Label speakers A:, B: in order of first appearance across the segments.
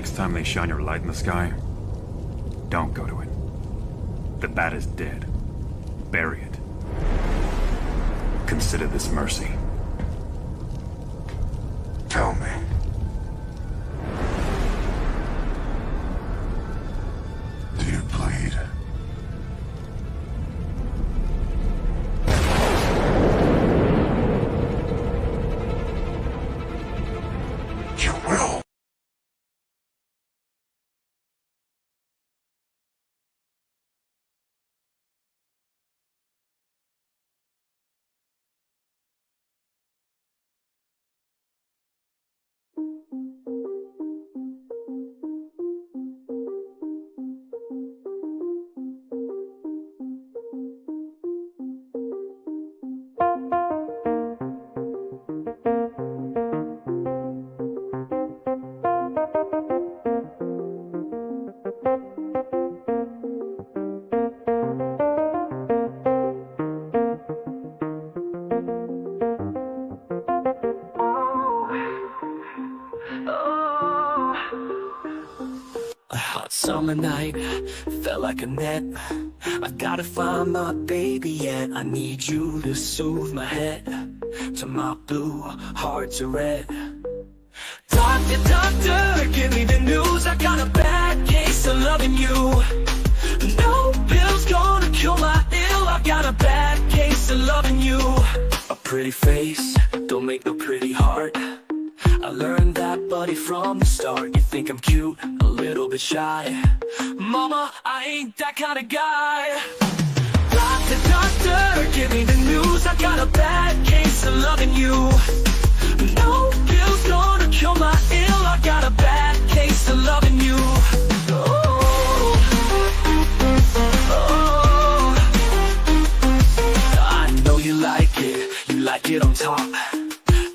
A: next time they shine your light in the sky, don't go to it. The bat is dead. Bury it. Consider this mercy.
B: Tell me. Do you bleed? You will.
C: Summer night, felt like a net. I gotta find my baby yet. I need you to soothe my head to my blue hearts are red. Doctor, doctor, give me the news. I got a bad case of loving you. No pill's gonna cure my ill. I got a bad case of loving you. A pretty face, don't make no pretty heart. I learned that, buddy, from the start. You think I'm cute, a little bit shy. Mama, I ain't that kind of guy. Doctor, doctor, give me the news. I got a bad case of loving you. No pill's gonna cure my ill. I got a bad case of loving you. Oh, oh. I know you like it on top.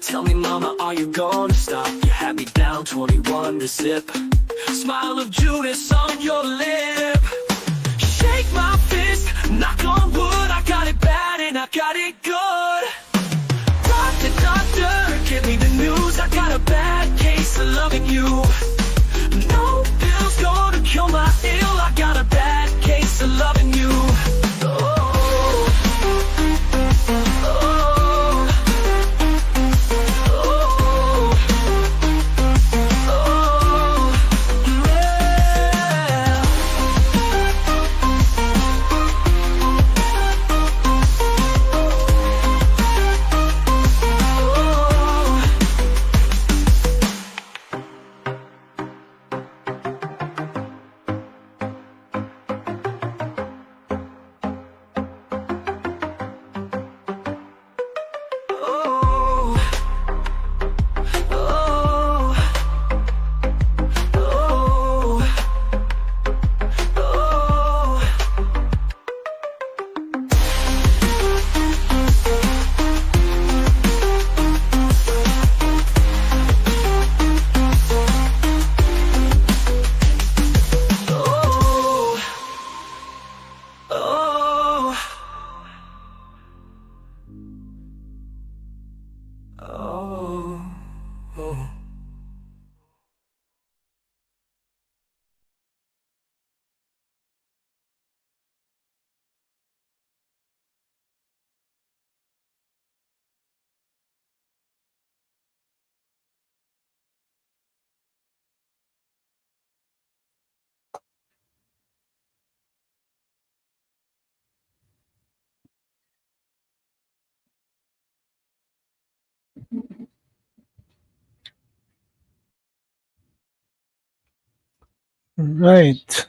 C: Tell me, mama, are you gonna stop? You had me down 21 to zip. Smile of Judas on your lip. Shake my fist, knock on wood. I got it bad and I got it good. Doctor, doctor, give me the news. I got a bad case of loving you. No pill's gonna cure my ill. I got a bad case of loving you. Oh.
D: Right.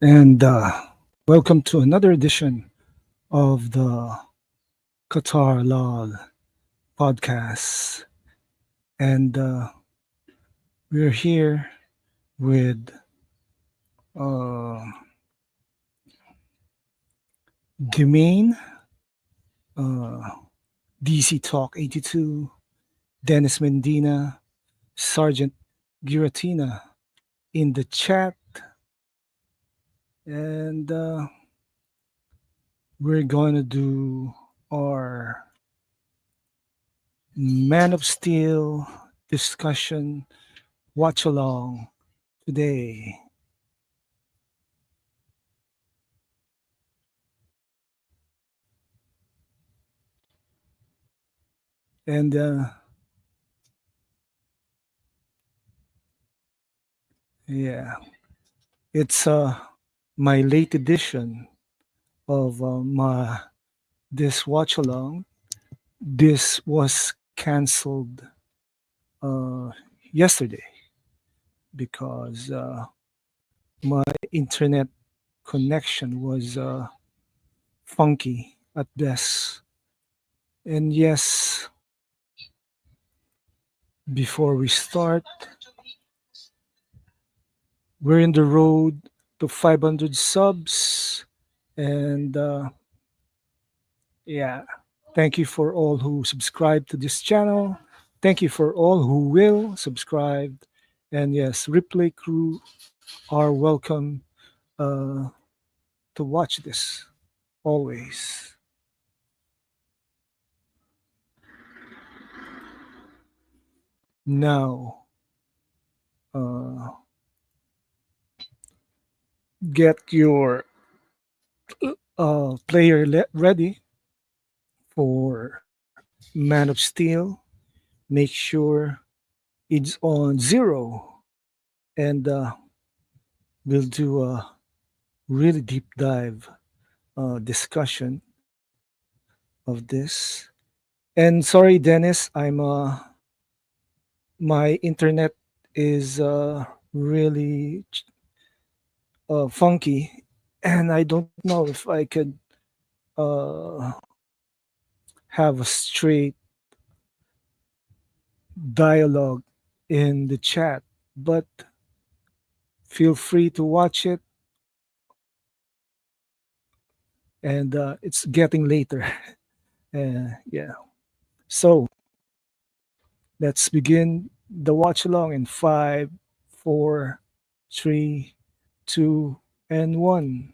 D: And welcome to another edition of the Qatar Law podcast. And we're here with Domain, DC Talk 82, Dennis Mendina, Sergeant Giratina in the chat. And we're going to do our Man of Steel discussion watch along today. And yeah, it's my late edition of my this watch along. This was canceled uh, yesterday because my internet connection was funky at best. And yes, before we start, we're in the road to 500 subs. And yeah, thank you for all who subscribe to this channel. Thank you for all who will subscribe. And yes, replay crew are welcome uh, to watch this always. Now, uh, get your ready for Man of Steel. Make sure it's on zero, and we'll do a really deep dive discussion of this. And sorry, Dennis, my internet is really funky, and I don't know if I could uh, have a straight dialogue in the chat, but feel free to watch it. And it's getting later. Yeah. So let's begin the watch along in five, four, three, two, and one.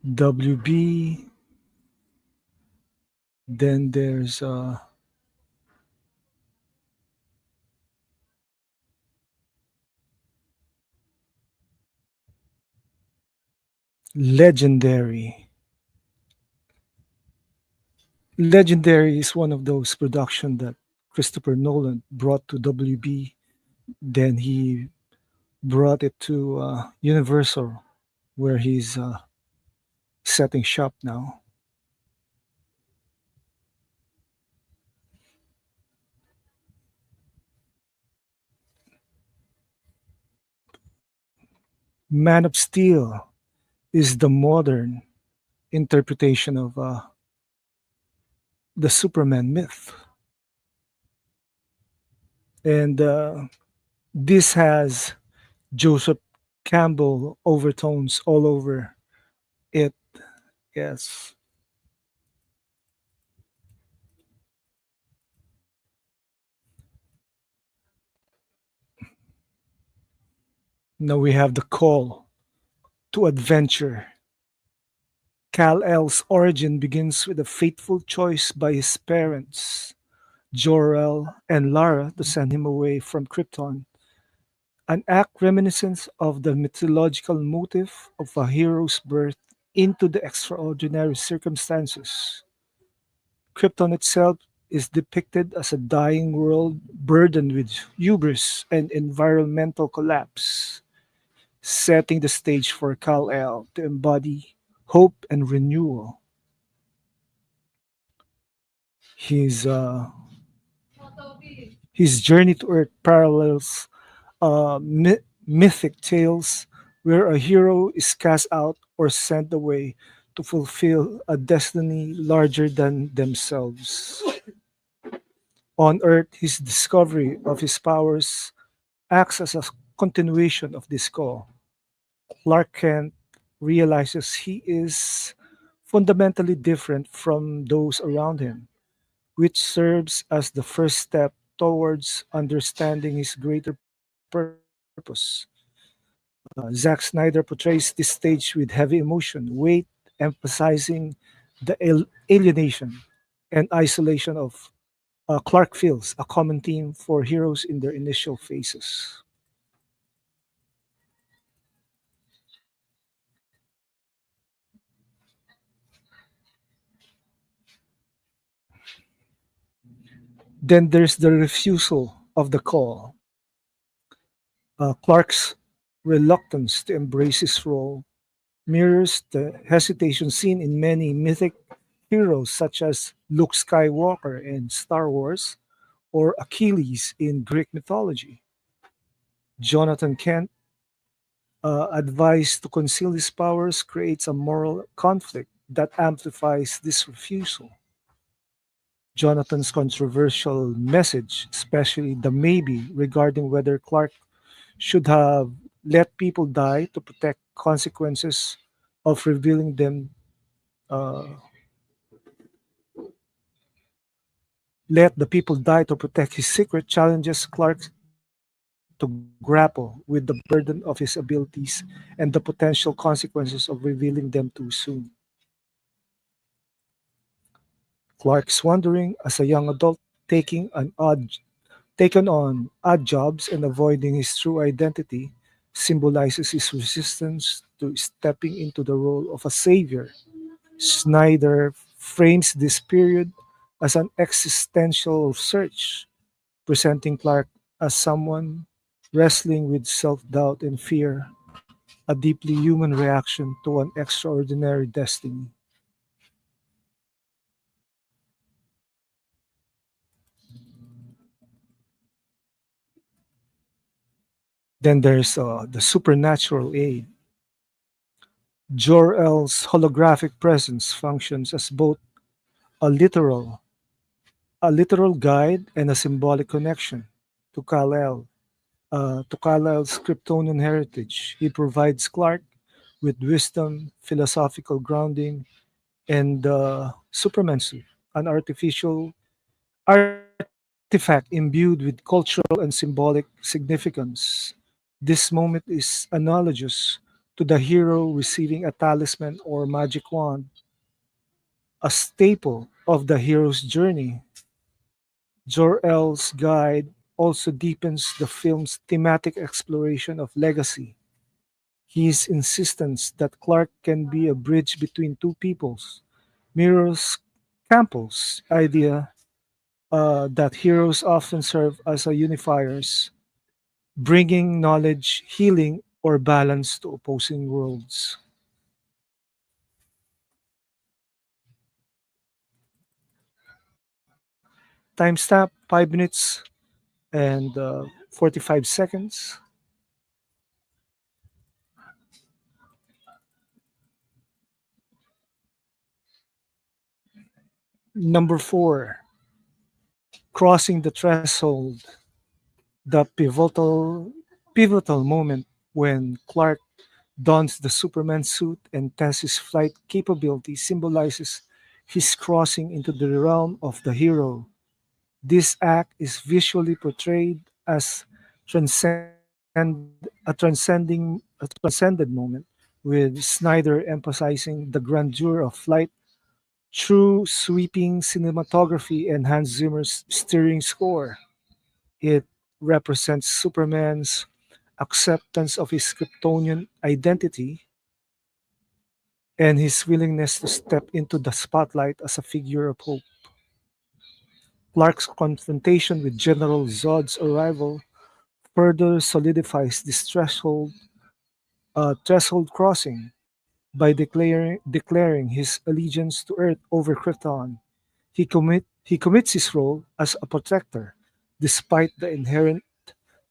D: WB. Then there's Legendary. Legendary is one of those production that Christopher Nolan brought to WB. Then he brought it to Universal, where he's setting shop now. Man of Steel is the modern interpretation of the Superman myth. And this has Joseph Campbell overtones all over it. Yes. Now we have the call to adventure. Kal-El's origin begins with a fateful choice by his parents, Jor-El and Lara, to send him away from Krypton, an act reminiscent of the mythological motif of a hero's birth into the extraordinary circumstances. Krypton itself is depicted as a dying world burdened with hubris and environmental collapse, setting the stage for Kal-El to embody hope and renewal. His his journey to Earth parallels mythic tales where a hero is cast out or sent away to fulfill a destiny larger than themselves. On Earth, his discovery of his powers acts as a continuation of this call. Clark Kent realizes he is fundamentally different from those around him, which serves as the first step towards understanding his greater purpose. Zack Snyder portrays this stage with heavy emotion, weight, emphasizing the alienation. and isolation of Clark feels, a common theme for heroes in their initial phases. Then there's the refusal of the call. Clark's reluctance to embrace his role mirrors the hesitation seen in many mythic heroes such as Luke Skywalker in Star Wars or Achilles in Greek mythology. Jonathan Kent, advised to conceal his powers, creates a moral conflict that amplifies this refusal. Jonathan's controversial message, especially the maybe regarding whether Clark should have let people die to protect consequences of revealing them, uh, let the people die to protect his secret, challenges Clark to grapple with the burden of his abilities and the potential consequences of revealing them too soon. Clark's wandering as a young adult, taking an odd taken on odd jobs and avoiding his true identity, symbolizes his resistance to stepping into the role of a savior. Snyder frames this period as an existential search, presenting Clark as someone wrestling with self doubt and fear, a deeply human reaction to an extraordinary destiny. Then there's the supernatural aid. Jor-El's holographic presence functions as both a literal a literal guide and a symbolic connection to Kal-El's Kryptonian heritage. He provides Clark with wisdom, philosophical grounding, and Superman suit, an artificial artifact imbued with cultural and symbolic significance. This moment is analogous to the hero receiving a talisman or magic wand, a staple of the hero's journey. Jor-El's guide also deepens the film's thematic exploration of legacy. His insistence that Clark can be a bridge between two peoples mirrors Campbell's idea that heroes often serve as a unifiers, bringing knowledge, healing, or balance to opposing worlds. Timestamp 5 minutes and 45 seconds. Number 4, crossing the threshold, the pivotal moment when Clark dons the Superman suit and tests his flight capability symbolizes his crossing into the realm of the hero. This act is visually portrayed as a transcended moment, with Snyder emphasizing the grandeur of flight through sweeping cinematography and Hans Zimmer's stirring score. It represents Superman's acceptance of his Kryptonian identity and his willingness to step into the spotlight as a figure of hope. Clark's confrontation with General Zod's arrival further solidifies this threshold crossing by declaring his allegiance to Earth over Krypton. He commits his role as a protector, despite the inherent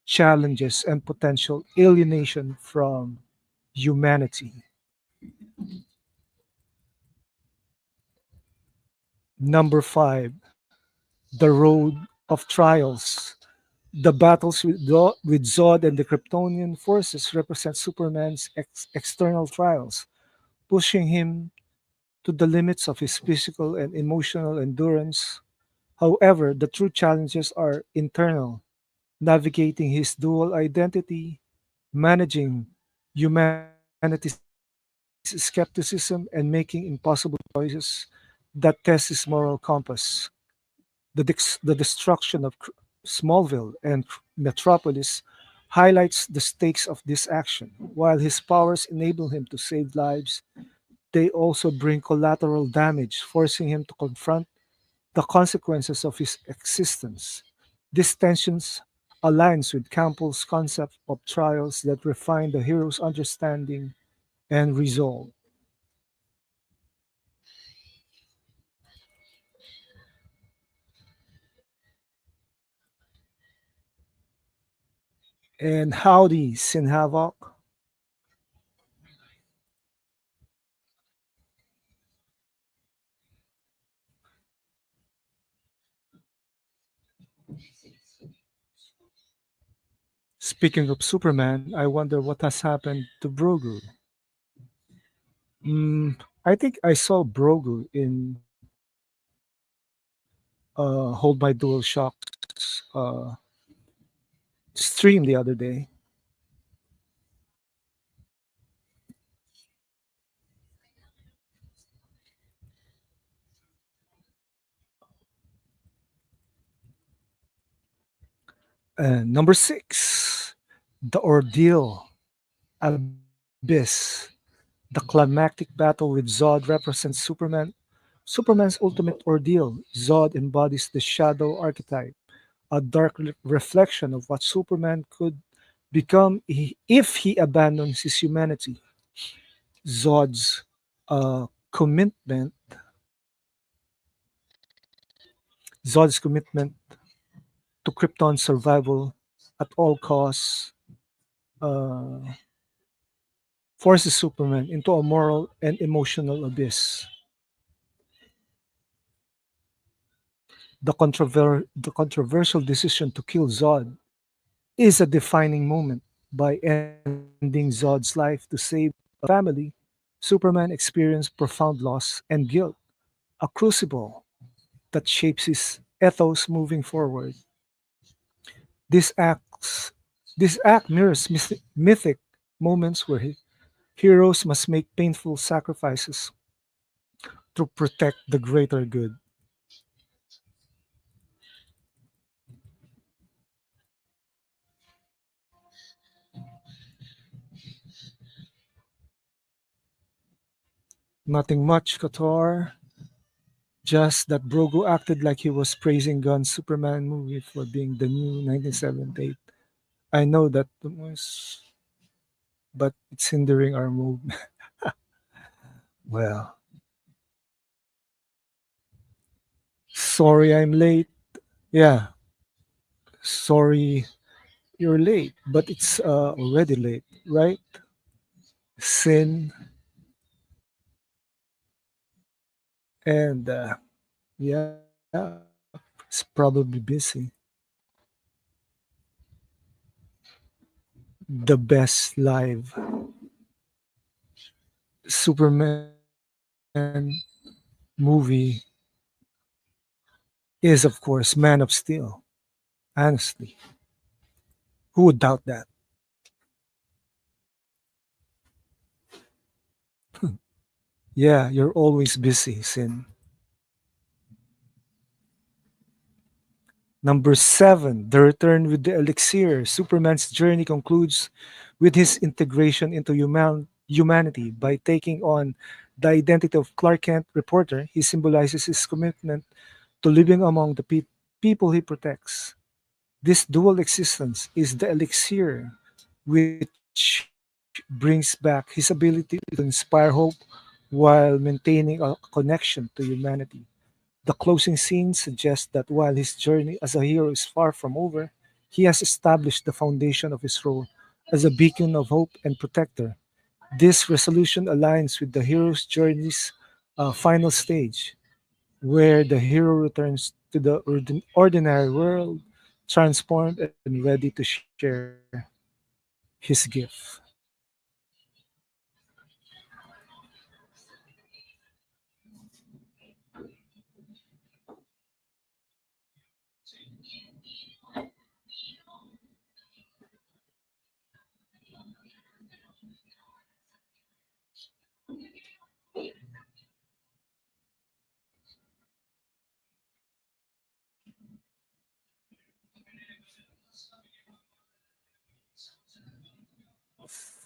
D: challenges and potential alienation from humanity. Number 5, the road of trials. The battles with Zod and the Kryptonian forces represent Superman's external trials, pushing him to the limits of his physical and emotional endurance. However, the true challenges are internal, navigating his dual identity, managing humanity's skepticism, and making impossible choices that tests his moral compass. The destruction of Smallville and Metropolis highlights the stakes of this action. While his powers enable him to save lives, they also bring collateral damage, forcing him to confront the consequences of his existence. This tensions aligns with Campbell's concept of trials that refine the hero's understanding and resolve. And howdy, Sin Havoc. Speaking of Superman, I wonder what has happened to Brogu. I think I saw Brogu in Hold My Dual Shocks stream the other day. And number six, The Ordeal Abyss. The climactic battle with Zod represents Superman's ultimate ordeal. Zod embodies the shadow archetype, a dark reflection of what Superman could become if he abandons his humanity. Zod's commitment, Zod's commitment to Krypton's survival at all costs uh, forces Superman into a moral and emotional abyss. The controversial decision to kill Zod is a defining moment. By ending Zod's life to save a family, Superman experienced profound loss and guilt, a crucible that shapes his ethos moving forward. This acts this act mirrors mythic moments where heroes must make painful sacrifices to protect the greater good. Nothing much, Kator. Just that Brogo acted like he was praising Gunn's Superman movie for being the new 1978. I know that was, but it's hindering our movement. Well, sorry I'm late. Yeah, sorry you're late, but it's already late, right? Sin and yeah, it's probably busy. The best live Superman movie is, of course, Man of Steel. Honestly, who would doubt that? Yeah, you're always busy, Sin. Number seven, The Return with the Elixir. Superman's journey concludes with his integration into humanity by taking on the identity of Clark Kent reporter. He symbolizes his commitment to living among the people he protects. This dual existence is the elixir which brings back his ability to inspire hope while maintaining a connection to humanity. The closing scene suggests that while his journey as a hero is far from over, he has established the foundation of his role as a beacon of hope and protector. This resolution aligns with the hero's journey's final stage, where the hero returns to the ordinary world, transformed and ready to share his gift.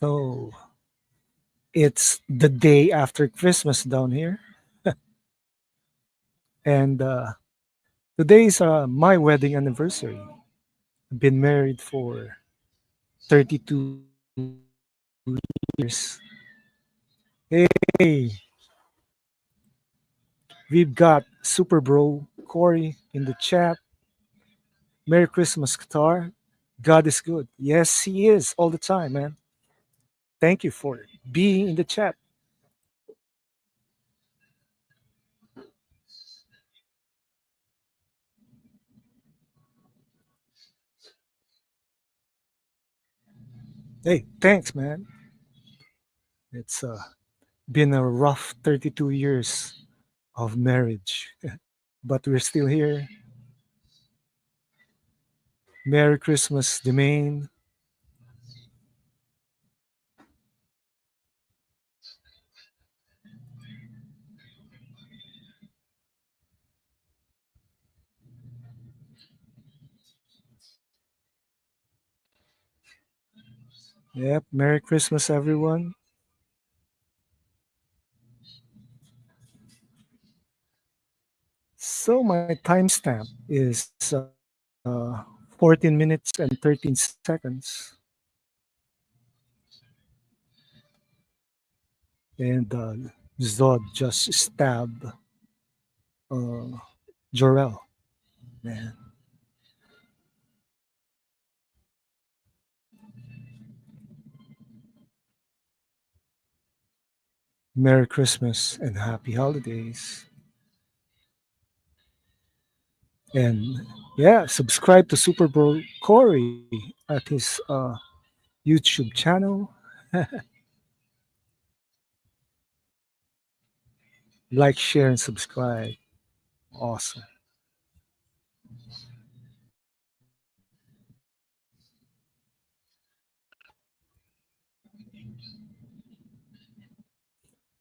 D: So it's the day after Christmas down here, and today is my wedding anniversary. I've been married for 32 years. Hey, we've got Super Bro Corey in the chat. Merry Christmas, Qatar. God is good. Yes, He is all the time, man. Thank you for being in the chat. Hey, thanks, man. It's been a rough 32 years of marriage, but we're still here. Merry Christmas, the main. Yep, Merry Christmas, everyone. So my timestamp is 14 minutes and 13 seconds. And Zod just stabbed uh, Jorel. Man, Merry Christmas and Happy Holidays. And yeah, subscribe to Super Bowl Corey at his YouTube channel. Like, share, and subscribe. Awesome.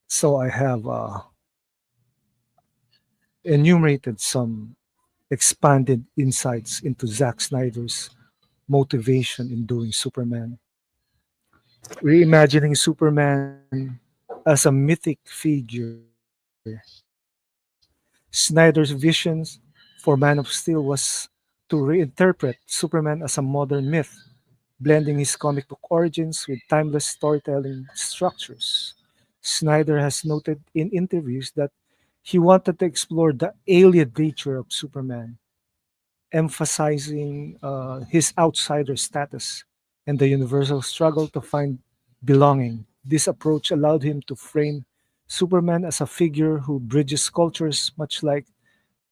D: So I have enumerated some expanded insights into Zack Snyder's motivation in doing Superman, reimagining Superman as a mythic figure. Snyder's visions for Man of Steel was to reinterpret Superman as a modern myth, blending his comic book origins with timeless storytelling structures. Snyder has noted in interviews that he wanted to explore the alien nature of Superman, emphasizing his outsider status and the universal struggle to find belonging. This approach allowed him to frame Superman as a figure who bridges cultures, much like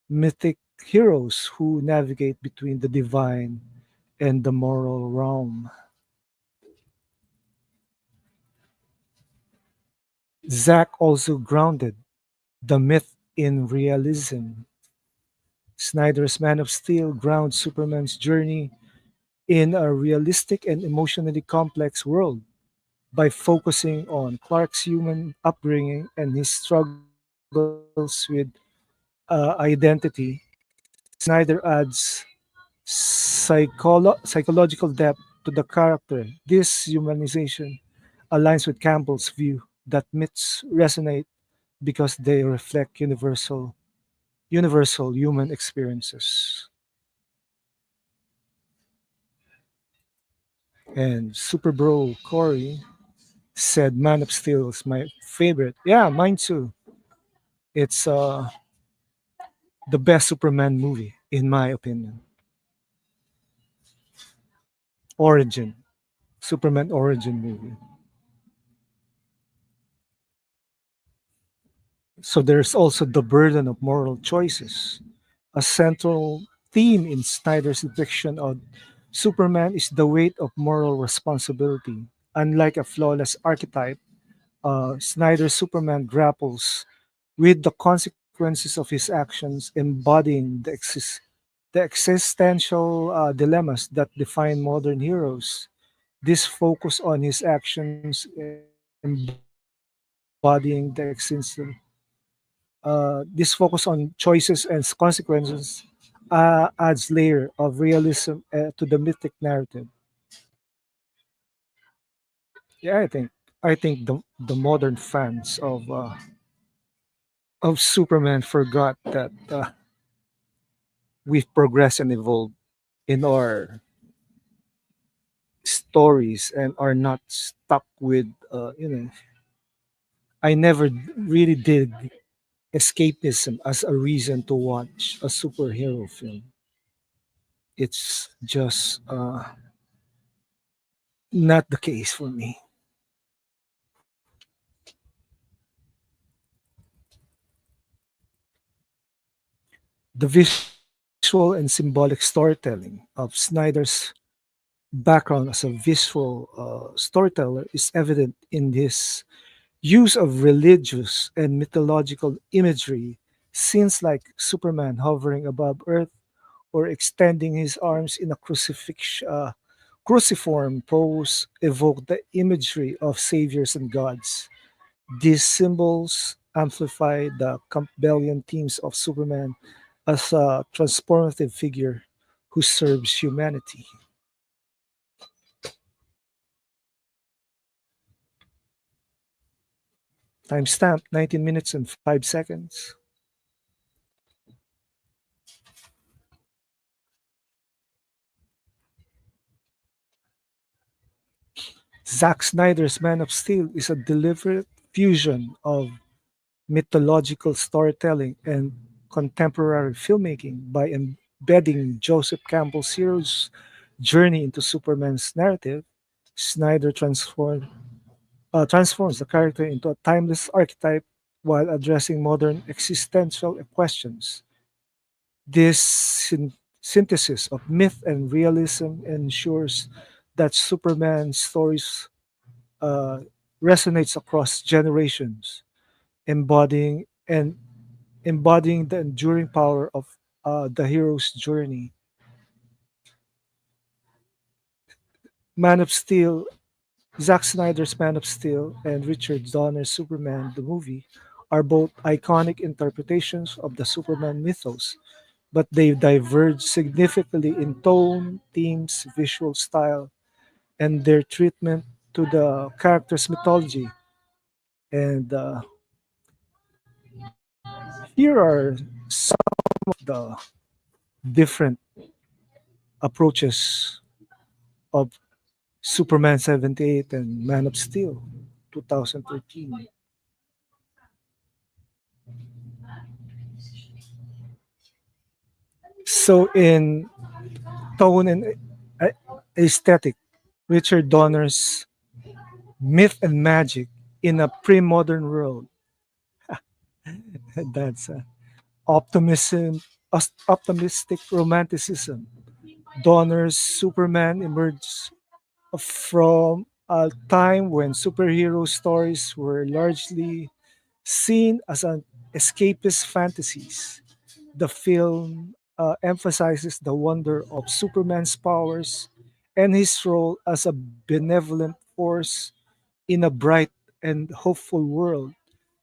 D: mythic heroes who navigate between the divine and the moral realm. Zack also grounded the myth in realism. Snyder's Man of Steel grounds Superman's journey in a realistic and emotionally complex world by focusing on Clark's human upbringing and his struggles with identity. Snyder adds psychological depth to the character. This humanization aligns with Campbell's view that myths resonate because they reflect universal human experiences. And Super Bro Corey said Man of Steel is my favorite. Yeah, mine too. It's the best Superman movie, in my opinion. Origin, Superman origin movie. So there's also the burden of moral choices. A central theme in Snyder's depiction of Superman is the weight of moral responsibility. Unlike a flawless archetype, Snyder's Superman grapples with the consequences of his actions, embodying the existential dilemmas that define modern heroes. This focus on his actions, embodying this focus on choices and consequences adds layer of realism to the mythic narrative. Yeah, I think the modern fans of Superman forgot that we've progressed and evolved in our stories and are not stuck with I never really did escapism as a reason to watch a superhero film. It's just not the case for me. The visual and symbolic storytelling of Snyder's background as a visual storyteller is evident in his use of religious and mythological imagery. Scenes like Superman hovering above Earth or extending his arms in a cruciform pose evoke the imagery of saviors and gods. These symbols amplify the Campbellian themes of Superman as a transformative figure who serves humanity. Timestamp 19 minutes and 5 seconds. Zack Snyder's Man of Steel is a deliberate fusion of mythological storytelling and contemporary filmmaking by embedding Joseph Campbell's hero's journey into Superman's narrative. Snyder transforms the character into a timeless archetype while addressing modern existential questions. This synthesis of myth and realism ensures that Superman stories uh, resonates across generations, embodying and embodying the enduring power of the hero's journey. Man of Steel, Zack Snyder's Man of Steel, and Richard Donner's Superman the movie are both iconic interpretations of the Superman mythos, but they diverge significantly in tone, themes, visual style, and their treatment to the character's mythology. And here are some of the different approaches of Superman 78 and Man of Steel 2013. So, in tone and uh, aesthetic, Richard Donner's Myth and Magic in a Pre-Modern World. That's optimistic romanticism. Donner's Superman emerged from a time when superhero stories were largely seen as an escapist fantasies. The film emphasizes the wonder of Superman's powers and his role as a benevolent force in a bright and hopeful world.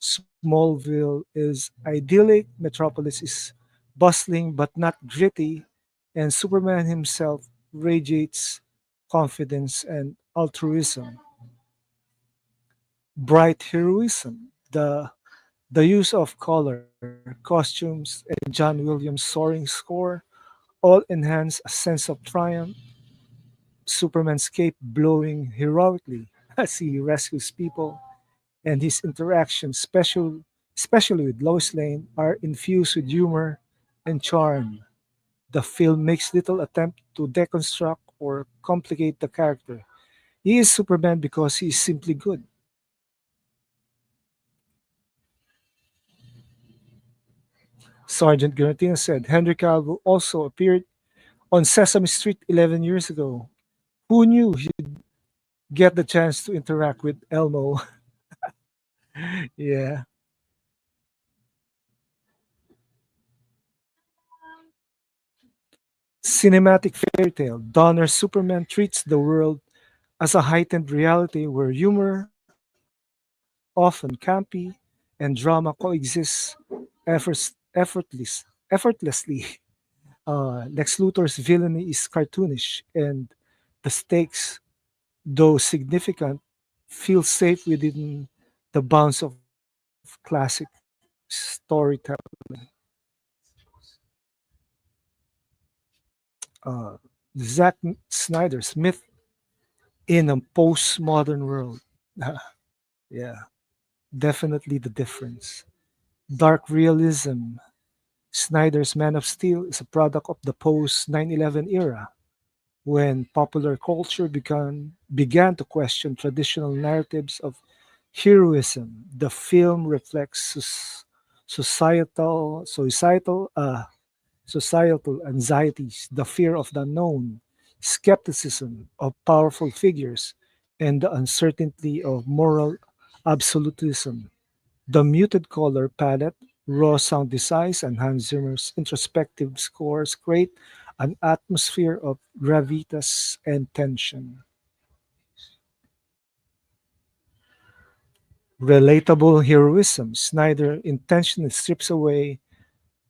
D: Smallville is idyllic, Metropolis is bustling but not gritty, and Superman himself radiates confidence and altruism. Bright heroism, the use of color, costumes, and John Williams' soaring score all enhance a sense of triumph. Superman's cape blowing heroically as he rescues people, and his interactions, especially with Lois Lane, are infused with humor and charm. The film makes little attempt to deconstruct or complicate the character. He is Superman because he is simply good. Sergeant Granatino said Henry Cavill also appeared on Sesame Street 11 years ago. Who knew he'd get the chance to interact with Elmo? Yeah. Cinematic fairy tale. Donner Superman treats the world as a heightened reality where humor, often campy, and drama coexist effortlessly. Lex Luthor's villainy is cartoonish, and the stakes, though significant, feel safe within the bounds of classic storytelling. Uh, Zack Snyder's myth in a postmodern world. Yeah, definitely the difference. Dark realism. Snyder's Man of Steel is a product of the post 9/11 era, when popular culture began to question traditional narratives of heroism. The film reflects societal anxieties, the fear of the unknown, skepticism of powerful figures, and the uncertainty of moral absolutism. The muted color palette, raw sound designs, and Hans Zimmer's introspective scores create an atmosphere of gravitas and tension. Relatable heroism. Snyder intentionally strips away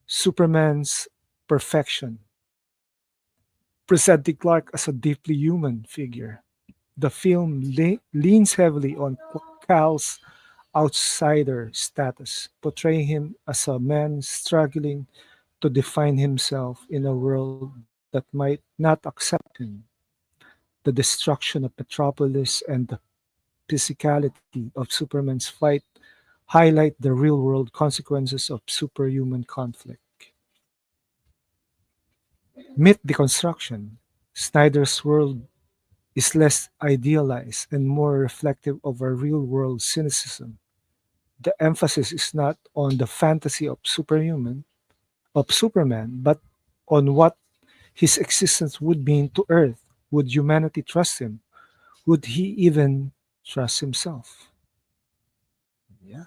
D: Superman's perfection, presenting Clark as a deeply human figure. The film leans heavily on Cal's outsider status, portraying him as a man struggling to define himself in a world that might not accept him. The destruction of Metropolis and the physicality of Superman's fight highlight the real world consequences of superhuman conflict. Myth deconstruction. Snyder's world is less idealized and more reflective of our real world cynicism. The emphasis is not on the fantasy of Superman, but on what his existence would mean to Earth. Would humanity trust him? Would he even trust himself? Yeah.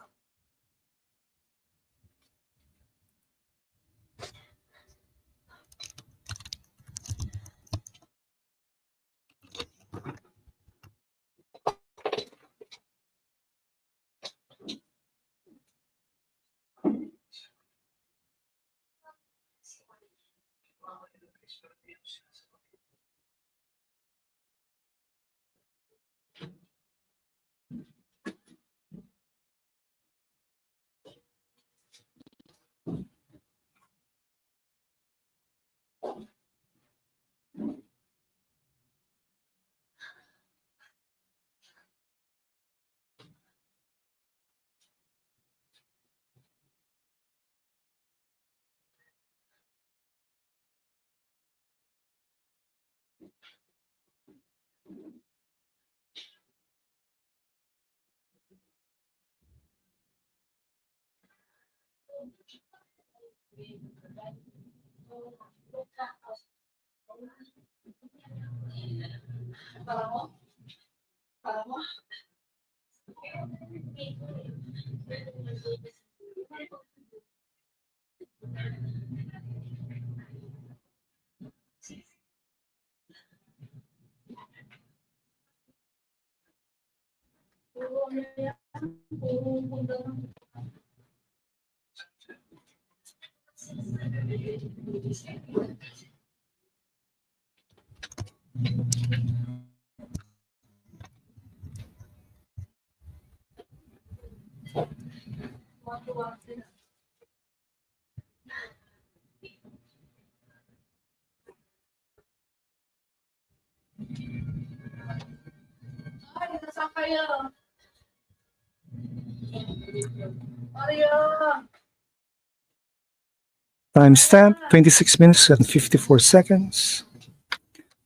D: Timestamp 26 minutes and 54 seconds.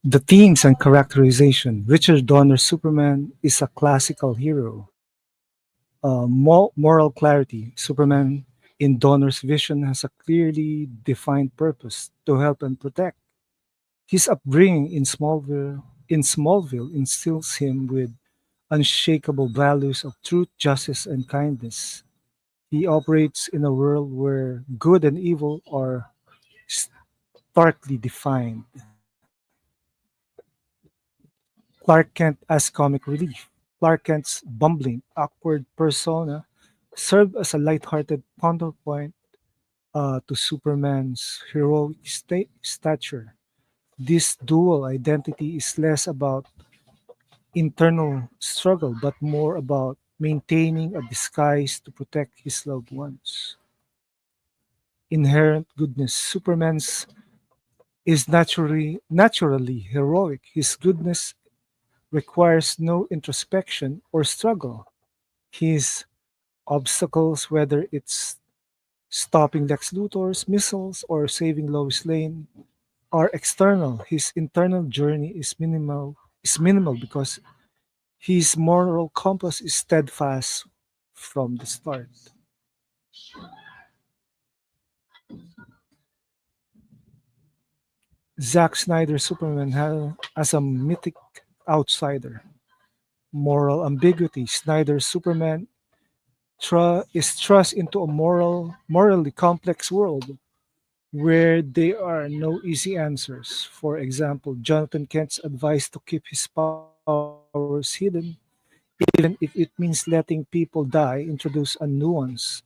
D: The themes and characterization. Richard Donner's Superman is a classical hero. Moral clarity. Superman, in Donner's vision, has a clearly defined purpose to help and protect. His upbringing in Smallville instills him with unshakable values of truth, justice, and kindness. He operates in a world where good and evil are starkly defined. Clark Kent as comic relief. Clark Kent's bumbling, awkward persona served as a lighthearted counterpoint to Superman's heroic stature. This dual identity is less about internal struggle, but more about maintaining a disguise to protect his loved ones. Inherent goodness. Superman's is naturally heroic. His goodness requires no introspection or struggle. His obstacles, whether it's stopping Lex Luthor's missiles or saving Lois Lane, are external. His internal journey is minimal because his moral compass is steadfast from the start. Zack Snyder Superman as a mythic outsider. Moral ambiguity. Snyder's Superman is thrust into a morally complex world where there are no easy answers. For example, Jonathan Kent's advice to keep his powers hidden, even if it means letting people die, introduce a nuanced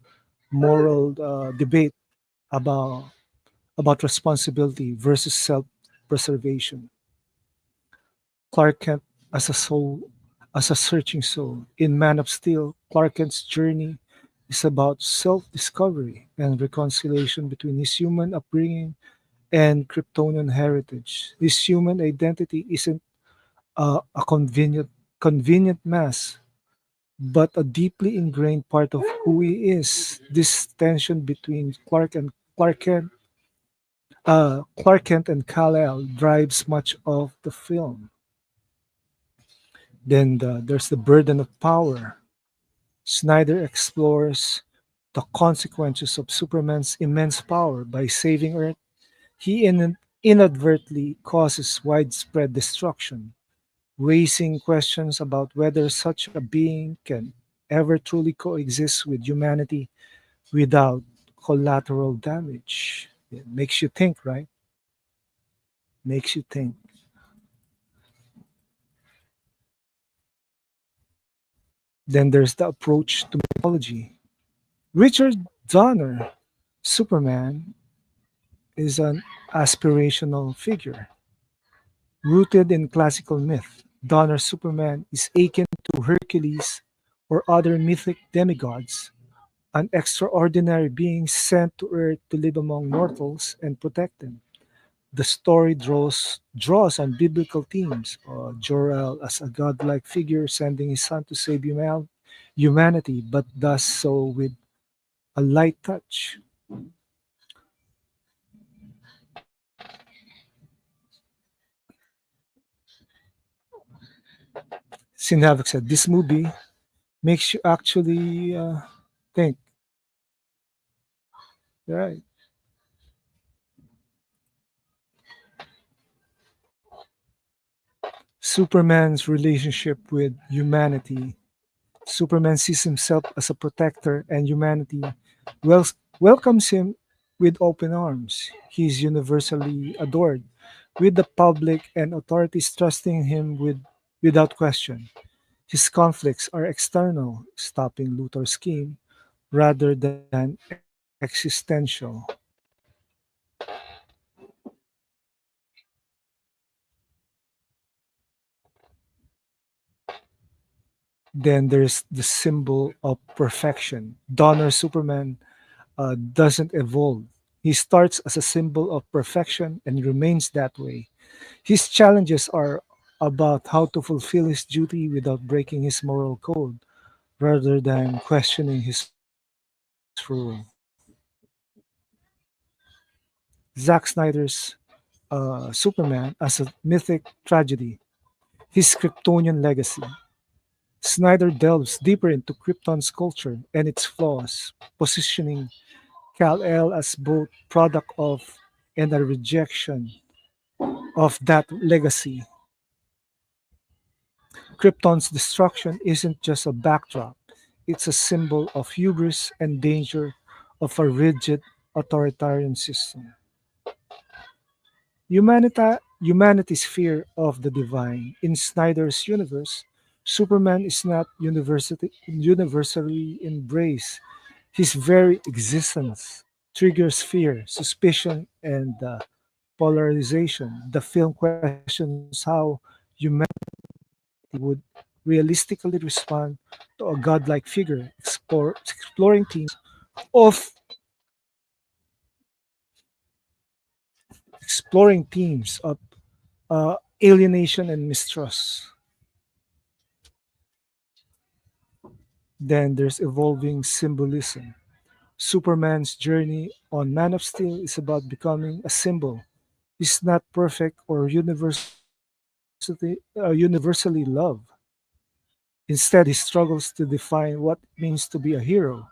D: moral debate about responsibility versus self-preservation. Clark Kent as a soul, as a searching soul. In Man of Steel, Clark Kent's journey is about self-discovery and reconciliation between his human upbringing and Kryptonian heritage. His human identity isn't a convenient mask, but a deeply ingrained part of who he is. This tension between Clark Kent and Kal-El drives much of the film. Then there's the burden of power. Snyder explores the consequences of Superman's immense power. By saving Earth, he inadvertently causes widespread destruction, raising questions about whether such a being can ever truly coexist with humanity without collateral damage. It makes you think, right? Makes you think. Then there's the approach to mythology. Richard Donner, Superman, is an aspirational figure rooted in classical myth. Donner's Superman is akin to Hercules or other mythic demigods, an extraordinary being sent to Earth to live among mortals and protect them. The story draws on biblical themes. Jor-El as a godlike figure sending his son to save humanity, but does so with a light touch. Sinhavik said, "This movie makes you actually think." Right. Superman's relationship with humanity. Superman sees himself as a protector, and humanity welcomes him with open arms. He is universally adored, with the public and authorities trusting him without question. His conflicts are external, stopping Luthor's scheme, rather than existential. Then there's the symbol of perfection. Donner Superman doesn't evolve. He starts as a symbol of perfection and remains that way. His challenges are about how to fulfill his duty without breaking his moral code, rather than questioning his rule. Zack Snyder's Superman as a mythic tragedy, his Kryptonian legacy. Snyder delves deeper into Krypton's culture and its flaws, positioning Kal-El as both product of and a rejection of that legacy. Krypton's destruction isn't just a backdrop, it's a symbol of hubris and danger of a rigid authoritarian system. Humanity's fear of the divine. In Snyder's universe, Superman is not universally embraced. His very existence triggers fear, suspicion, and polarization. The film questions how humanity would realistically respond to a godlike figure, of exploring themes of alienation and mistrust. Then there's evolving symbolism. Superman's journey on Man of Steel is about becoming a symbol. He's not perfect or universally loved. Instead, he struggles to define what it means to be a hero.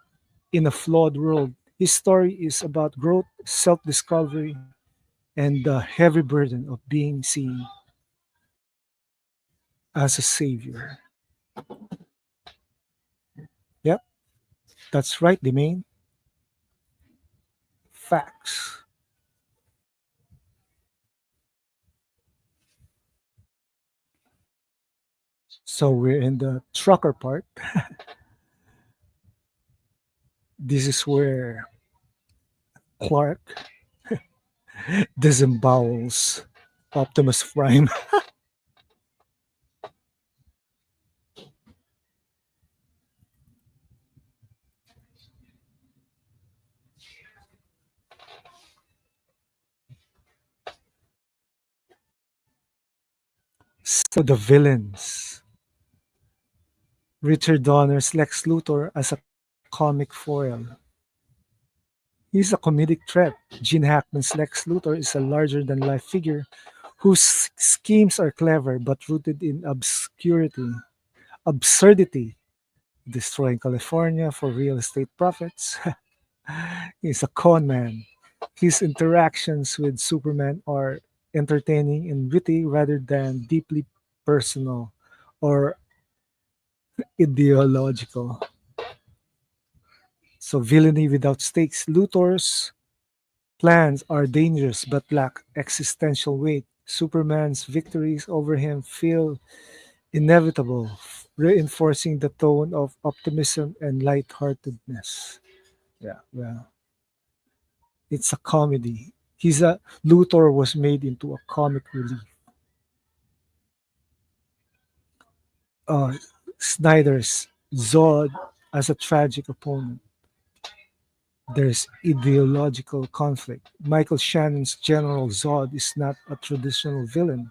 D: In a flawed world, his story is about growth, self discovery, and the heavy burden of being seen as a savior. Yep, that's right, the main facts. So we're in the trucker part. This is where Clark disembowels Optimus Prime. So the villains. Richard Donner's Lex Luthor as a comic foil. He's a comedic threat. Gene Hackman's Lex Luthor is a larger than life figure whose schemes are clever but rooted in absurdity, destroying California for real estate profits. He's a con man. His interactions with Superman are entertaining and witty rather than deeply personal or ideological. So, villainy without stakes. Luthor's plans are dangerous but lack existential weight. Superman's victories over him feel inevitable, reinforcing the tone of optimism and lightheartedness. Yeah, well, it's a comedy. Luthor was made into a comic relief. Uh, Snyder's Zod as a tragic opponent. There's ideological conflict. Michael Shannon's General Zod is not a traditional villain.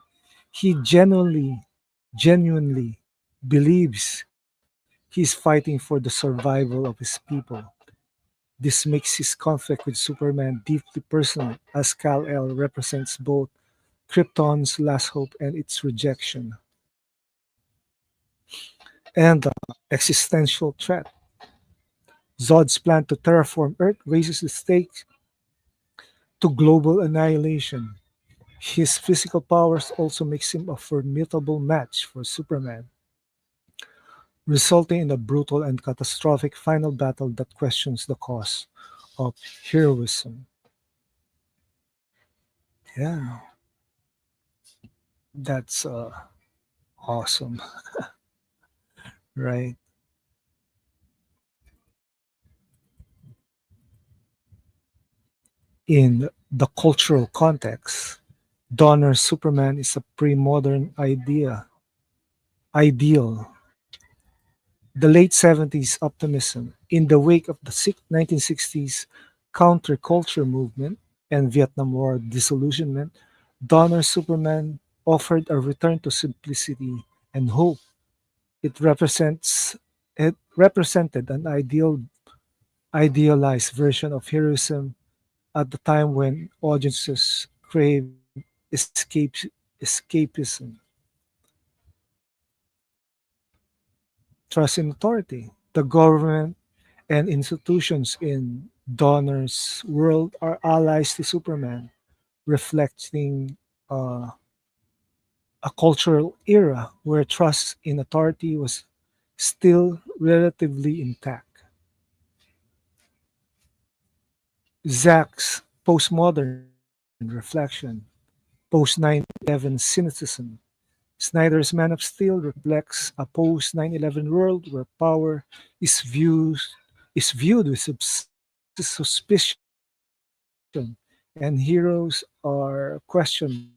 D: He genuinely believes he's fighting for the survival of his people. This makes his conflict with Superman deeply personal, as Kal-El represents both Krypton's last hope and its rejection, and the existential threat. Zod's plan to terraform Earth raises the stakes to global annihilation. His physical powers also makes him a formidable match for Superman, resulting in a brutal and catastrophic final battle that questions the cause of heroism. Yeah, that's awesome, right? In the cultural context, Donner's Superman is a pre-modern ideal. The late 70s optimism in the wake of the 1960s counterculture movement and Vietnam War disillusionment, Donner's Superman offered a return to simplicity and hope. It represents it represented an idealized version of heroism at the time when audiences craved escapism, trust in authority. The government and institutions in Donner's world are allies to Superman, reflecting uh, a cultural era where trust in authority was still relatively intact. Zack's postmodern reflection, post 9/11 cynicism. Snyder's Man of Steel reflects a post 9/11 world where power is viewed with suspicion and heroes are questioned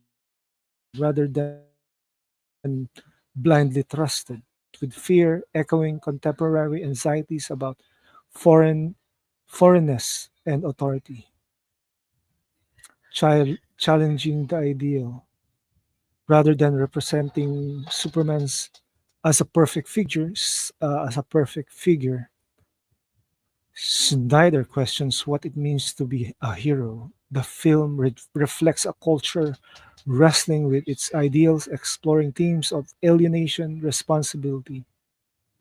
D: rather than blindly trusted, with fear echoing contemporary anxieties about foreign foreignness and authority, challenging the ideal rather than representing Superman's as a perfect figure. Snyder questions what it means to be a hero. The film reflects a culture wrestling with its ideals, exploring themes of alienation, responsibility,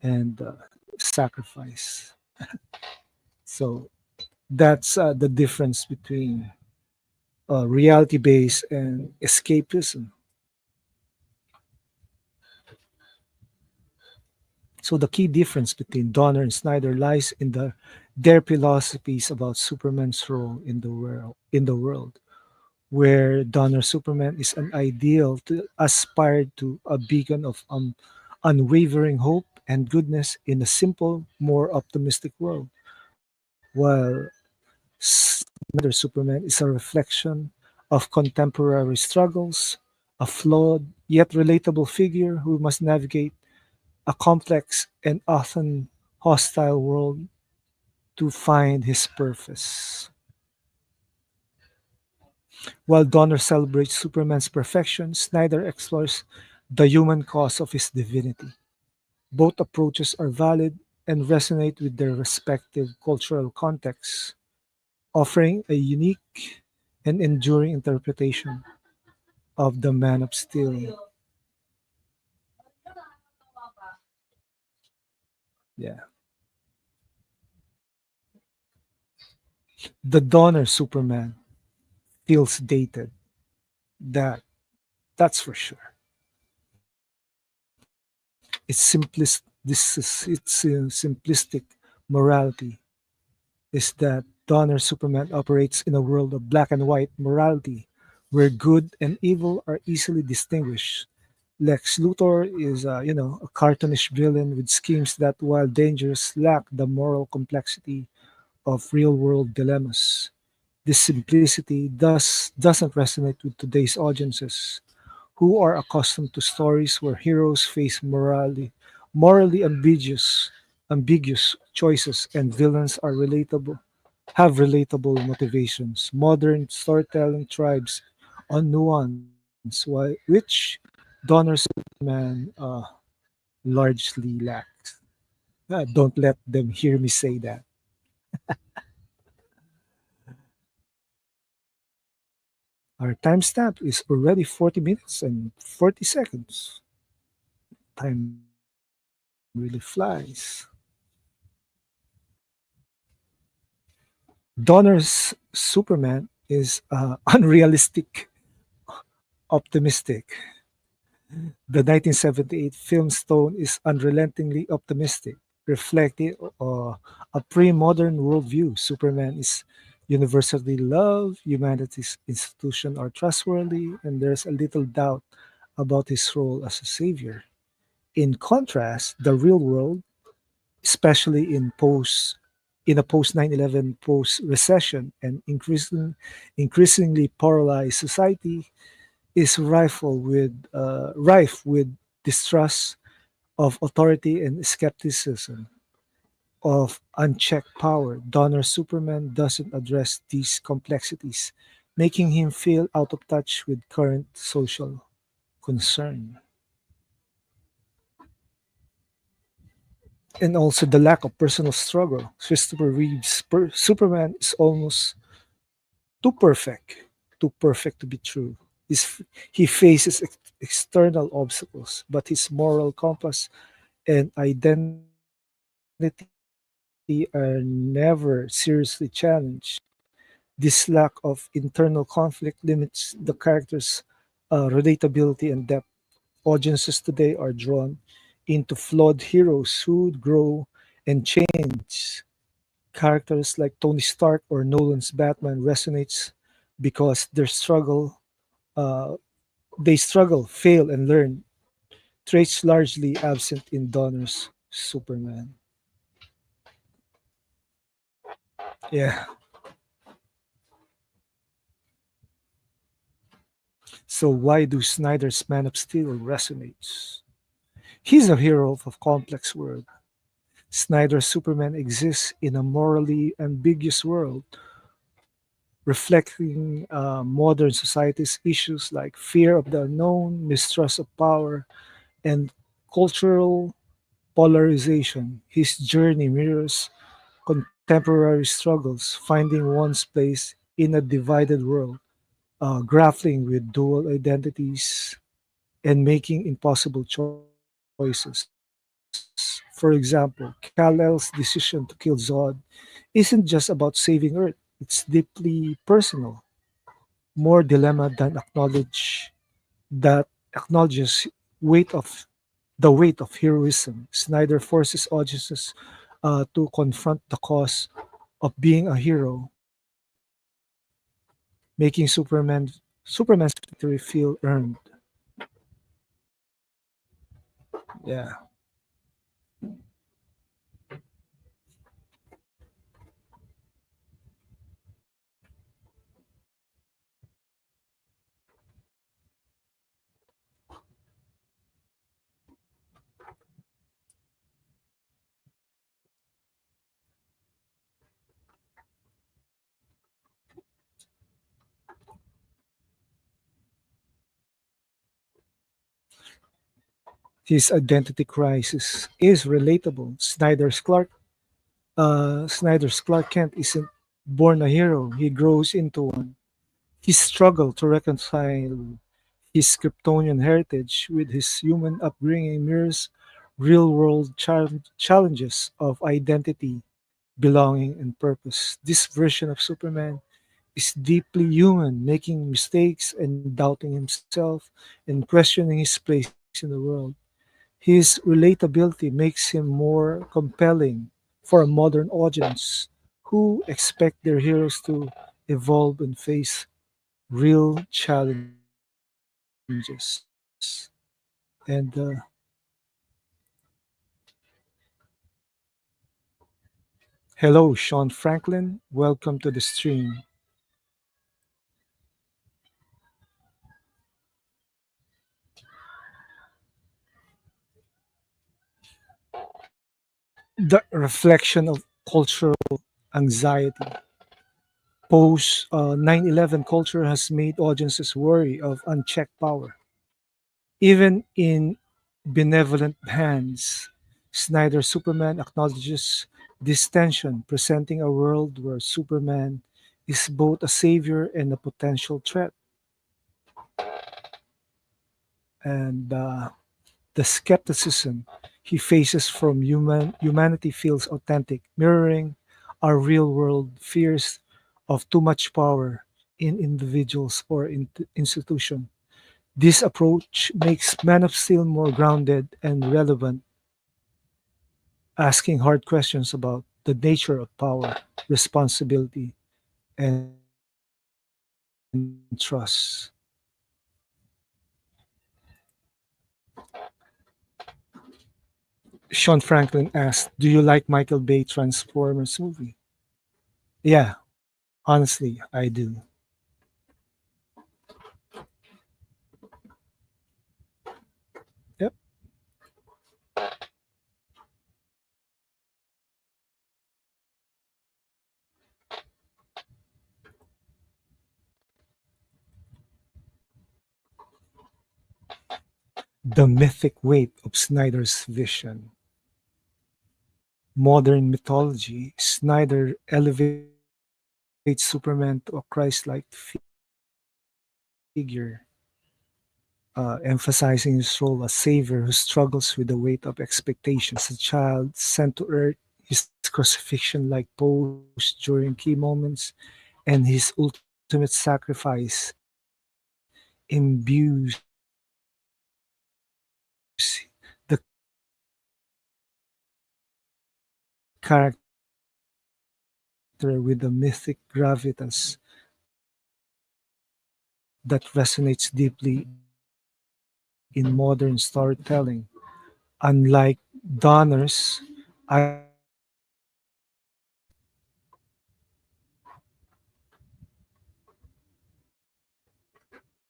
D: and sacrifice. So that's the difference between reality based and escapism. So the key difference between Donner and Snyder lies in their philosophies about Superman's role in the world, where Donner Superman is an ideal to aspire to a beacon of unwavering hope and goodness in a simple, more optimistic world, while Snyder Superman is a reflection of contemporary struggles, a flawed yet relatable figure who must navigate a complex and often hostile world to find his purpose. While Donner celebrates Superman's perfection, Snyder explores the human cause of his divinity. Both approaches are valid and resonate with their respective cultural contexts, offering a unique and enduring interpretation of the Man of Steel. Yeah. The Donner Superman feels dated. That that's for sure. Its simplistic morality is that Donner Superman operates in a world of black and white morality, where good and evil are easily distinguished. Lex Luthor is, a cartoonish villain with schemes that, while dangerous, lack the moral complexity of real-world dilemmas. This simplicity doesn't resonate with today's audiences, who are accustomed to stories where heroes face morally ambiguous choices and villains have relatable motivations. Modern storytelling thrives on nuance, which Donner Superman largely lacks. Don't let them hear me say that. Our timestamp is already 40 minutes and 40 seconds. Time really flies. Donner's Superman is unrealistic optimistic. The 1978 film's tone is unrelentingly optimistic, reflecting a pre-modern worldview. Superman is universally loved, humanity's institutions are trustworthy, and there's a little doubt about his role as a savior. In contrast, the real world, especially in a post 9/11 post recession and increasingly polarized society, is rife with distrust of authority and skepticism of unchecked power. Donner Superman doesn't address these complexities, making him feel out of touch with current social concern. And also the lack of personal struggle. Christopher Reeve's Superman is almost too perfect, too perfect to be true. He faces external obstacles, but his moral compass and identity are never seriously challenged. This lack of internal conflict limits the character's relatability and depth. Audiences today are drawn into flawed heroes who grow and change. Characters like Tony Stark or Nolan's Batman resonates because uh, they struggle, fail, and learn. Traits largely absent in Donner's Superman. Yeah, So why do Snyder's Man of Steel resonates? He's a hero of a complex world. Snyder's Superman exists in a morally ambiguous world, reflecting modern society's issues like fear of the unknown, mistrust of power, and cultural polarization. His journey mirrors contemporary struggles, finding one's place in a divided world, grappling with dual identities, and making impossible choices. For example, Kal-El's decision to kill Zod isn't just about saving Earth, it's deeply personal, more dilemma than that acknowledges weight of the weight of heroism. Snyder forces audiences to confront the cost of being a hero, making Superman's victory feel earned. Yeah. His identity crisis is relatable. Snyder's Clark Kent isn't born a hero; he grows into one. His struggle to reconcile his Kryptonian heritage with his human upbringing mirrors real-world challenges of identity, belonging, and purpose. This version of Superman is deeply human, making mistakes and doubting himself and questioning his place in the world. His relatability makes him more compelling for a modern audience who expect their heroes to evolve and face real challenges. And hello, Sean Franklin. Welcome to the stream. The reflection of cultural anxiety. Post 9/11 culture has made audiences wary of unchecked power. Even in benevolent hands, Snyder's Superman acknowledges this tension, presenting a world where Superman is both a savior and a potential threat. And the skepticism he faces from humanity feels authentic, mirroring our real world fears of too much power in individuals or institutions. This approach makes Man of Steel more grounded and relevant, asking hard questions about the nature of power, responsibility, and trust. Sean Franklin asked, "Do you like Michael Bay Transformers movie?" Yeah, honestly, I do. Yep. The mythic weight of Snyder's vision. Modern mythology, Snyder elevates Superman to a Christ-like figure, emphasizing his role as savior who struggles with the weight of expectations. As a child sent to Earth, his crucifixion-like pose during key moments, and his ultimate sacrifice imbues the character with a mythic gravitas that resonates deeply in modern storytelling. Unlike Donner's idealization of Superman, Snyder's Superman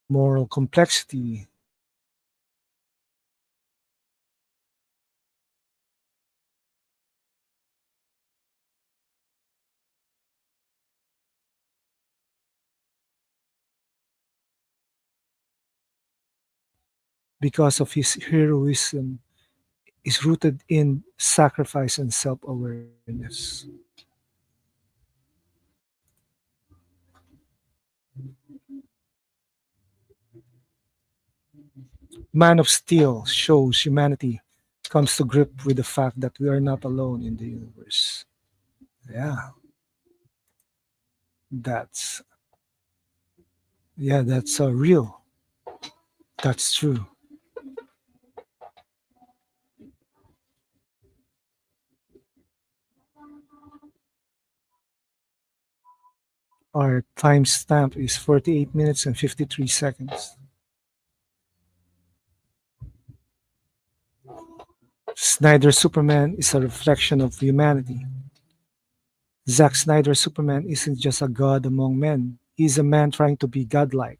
D: moral complexity because of his heroism is rooted in sacrifice and self-awareness. Man of Steel shows humanity comes to grip with the fact that we are not alone in the universe. Yeah, that's that's real. That's true. Our timestamp is 48 minutes and 53 seconds. Snyder's Superman is a reflection of humanity. Zack Snyder's Superman isn't just a god among men, he's a man trying to be godlike.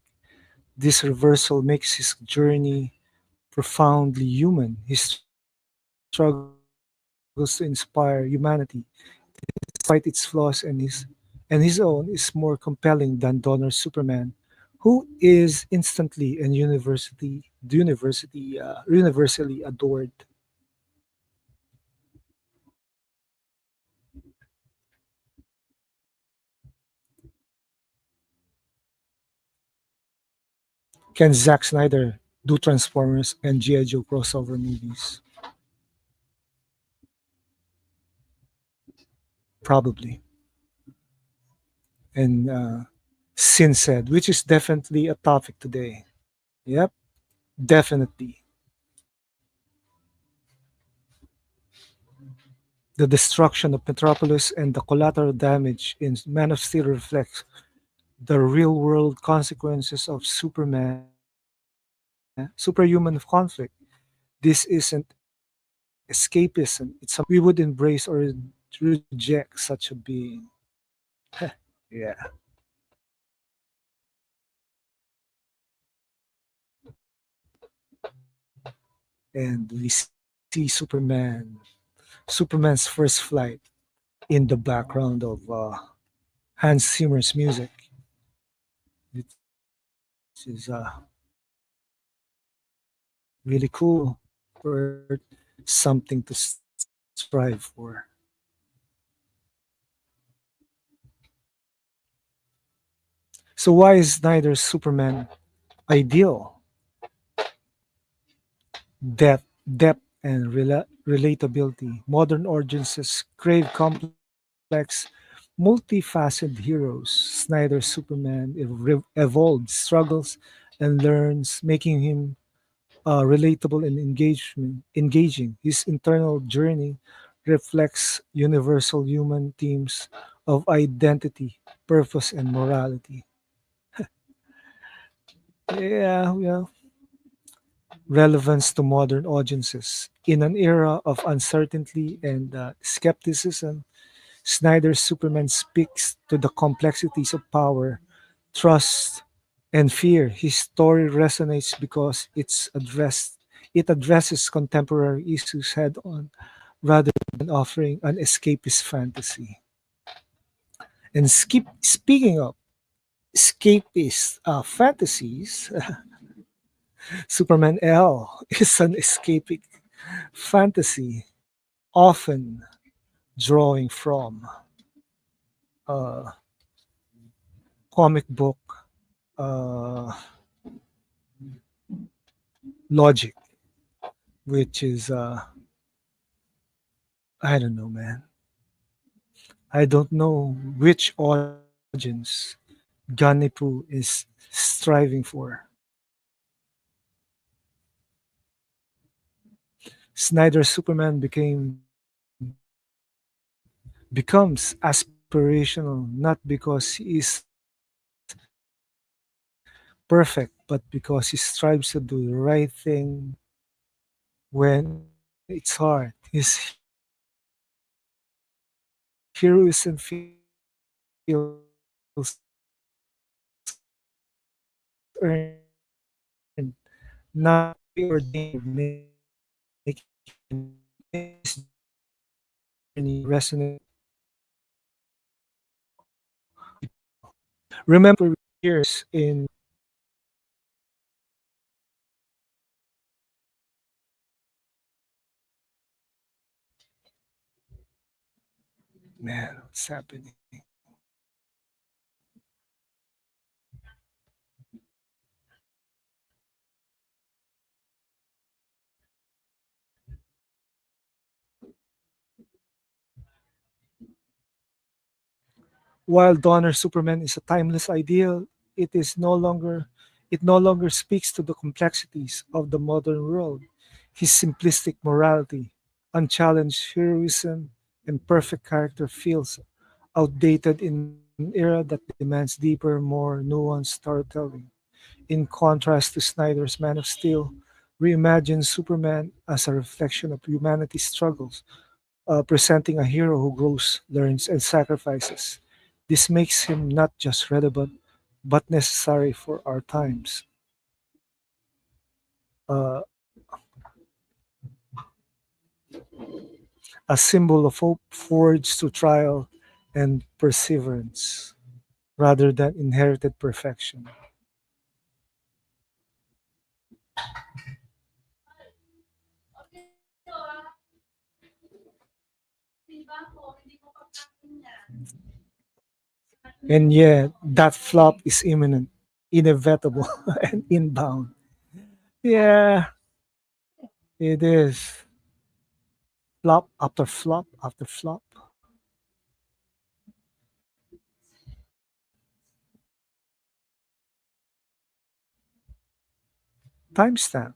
D: This reversal makes his journey profoundly human. He struggles to inspire humanity despite its flaws, and his own is more compelling than Donner's Superman, who is instantly and universally adored. Can Zack Snyder do Transformers and G.I. Joe crossover movies? Probably. And Sin said, which is definitely a topic today. Yep, definitely. The destruction of Metropolis and the collateral damage in Man of Steel reflects the real world consequences of superhuman conflict. This isn't escapism, it's something we would embrace or reject such a being. Yeah. And we see Superman's first flight in the background of Hans Zimmer's music, which is really cool for something to strive for. So why is Snyder's Superman ideal? Depth and relatability. Modern audiences crave complex, multifaceted heroes. Snyder's Superman evolves, struggles, and learns, making him relatable and engaging. His internal journey reflects universal human themes of identity, purpose, and morality. Yeah, well, relevance to modern audiences. In an era of uncertainty and skepticism, Snyder's Superman speaks to the complexities of power, trust, and fear. His story resonates because it addresses contemporary issues head on rather than offering an escapist fantasy. And speaking of escapist fantasies, Superman L is an escaping fantasy, often drawing from uh, comic book uh, logic, which is I don't know, man. I don't know which audience Ganipu is striving for. Snyder's Superman becomes aspirational not because he is perfect, but because he strives to do the right thing when it's hard. His heroism is grounded in heroism feels earned, not preordained, making his journey resonate with people. Remember years in man, what's happening? While Donner Superman is a timeless ideal, it no longer speaks to the complexities of the modern world. His simplistic morality, unchallenged heroism, and perfect character feels outdated in an era that demands deeper, more nuanced storytelling. In contrast to Snyder's Man of Steel, reimagines Superman as a reflection of humanity's struggles, presenting a hero who grows, learns, and sacrifices. This makes him not just relevant, but necessary for our times. Uh, a symbol of hope forged through trial and perseverance, rather than inherited perfection. And yet, that flop is imminent, inevitable, and inbound. Yeah, it is. Flop after flop after flop. Timestamp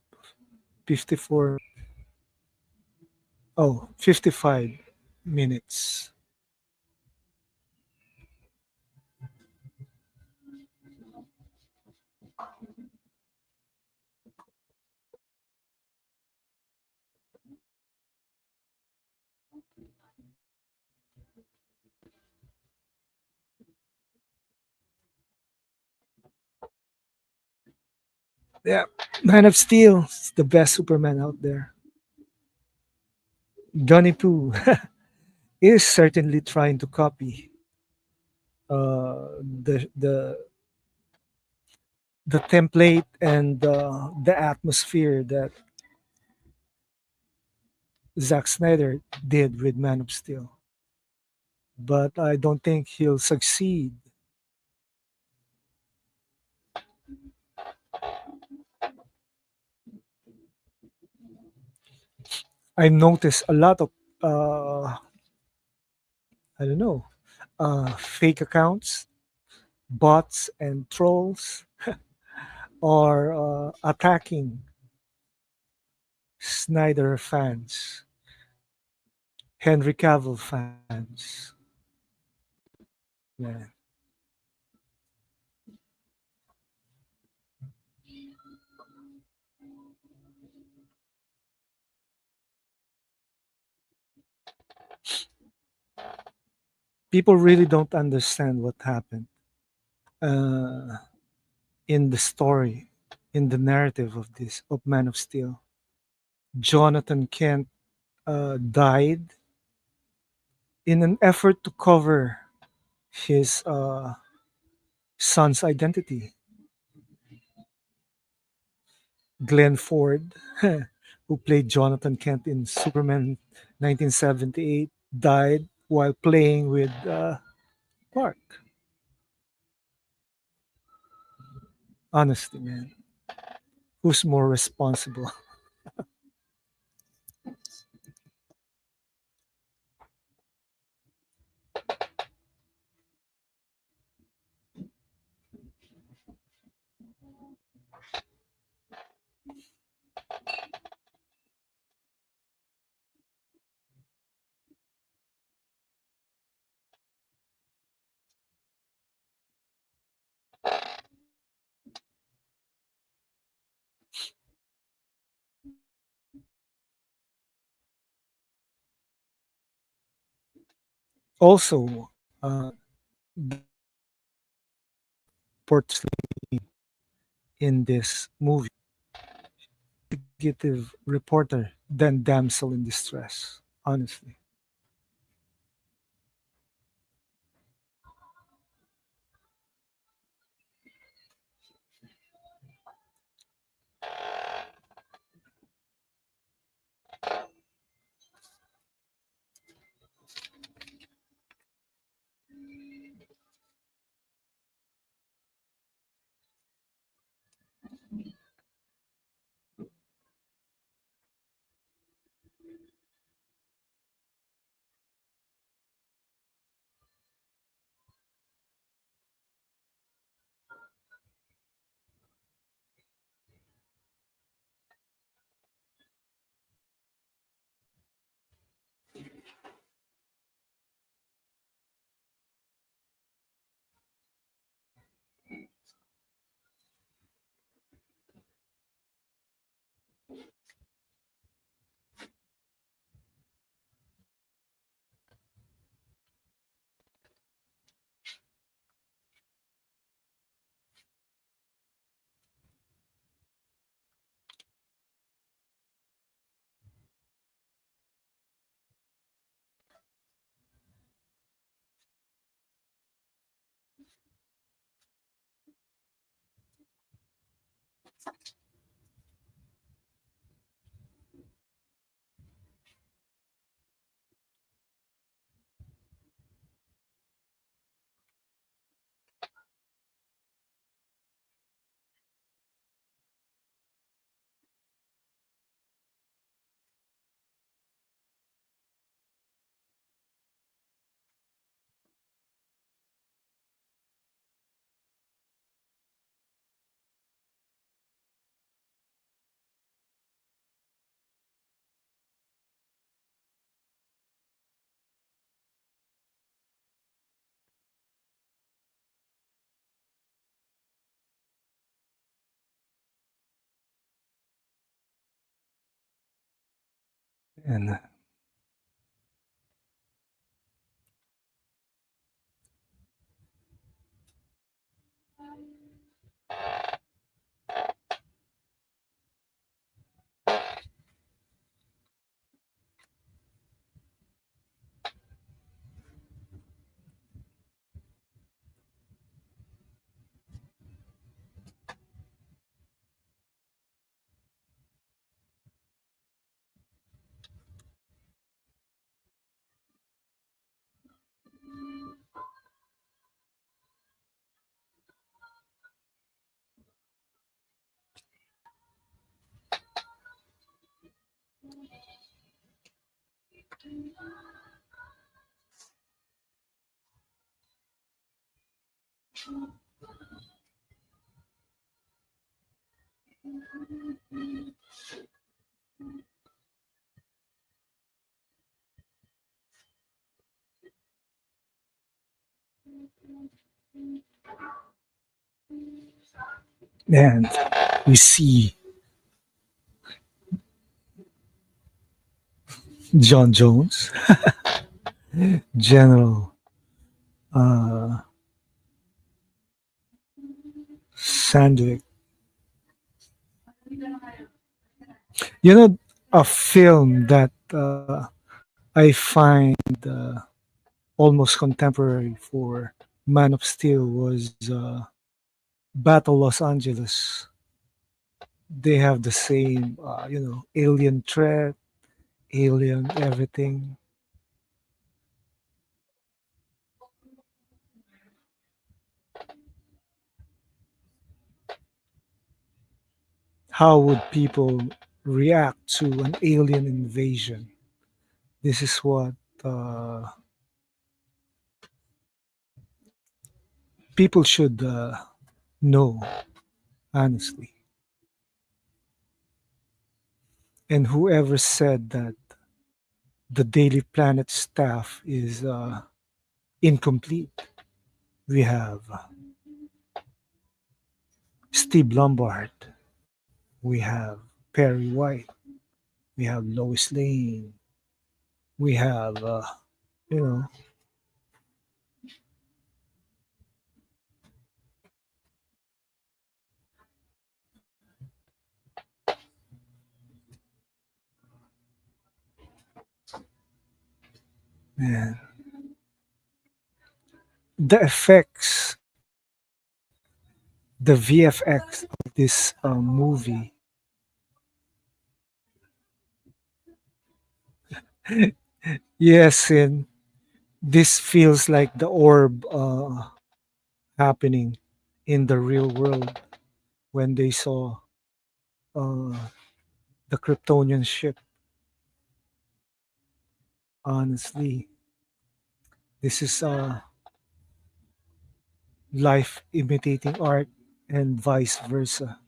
D: 54, oh, 55 minutes. Yeah, Man of Steel is the best Superman out there. Johnny Pooh is certainly trying to copy the template and the atmosphere that Zack Snyder did with Man of Steel. But I don't think he'll succeed. I noticed a lot of I don't know fake accounts, bots, and trolls are attacking Snyder fans, Henry Cavill fans. Yeah. People really don't understand what happened uh, in the story, in the narrative of this of Man of Steel. Jonathan Kent died in an effort to cover his son's identity. Glenn Ford, who played Jonathan Kent in Superman 1978, died while playing with Clark. Honestly, man, who's more responsible? Also, the portrayed in this movie, investigative reporter than damsel in distress. Honestly, and and we see John Jones, General uh, Sandwick. You know, a film that I find almost contemporary for Man of Steel was Battle Los Angeles. They have the same, alien threat, alien everything. How would people react to an alien invasion? This is what uh, people should know, honestly. And whoever said that the Daily Planet staff is incomplete, we have Steve Lombard, we have Perry White, we have Lois Lane, we have, you know, Man, the effects, the VFX of this movie, yes, and this feels like the orb happening in the real world when they saw uh, the Kryptonian ship. Honestly, this is life imitating art and vice versa.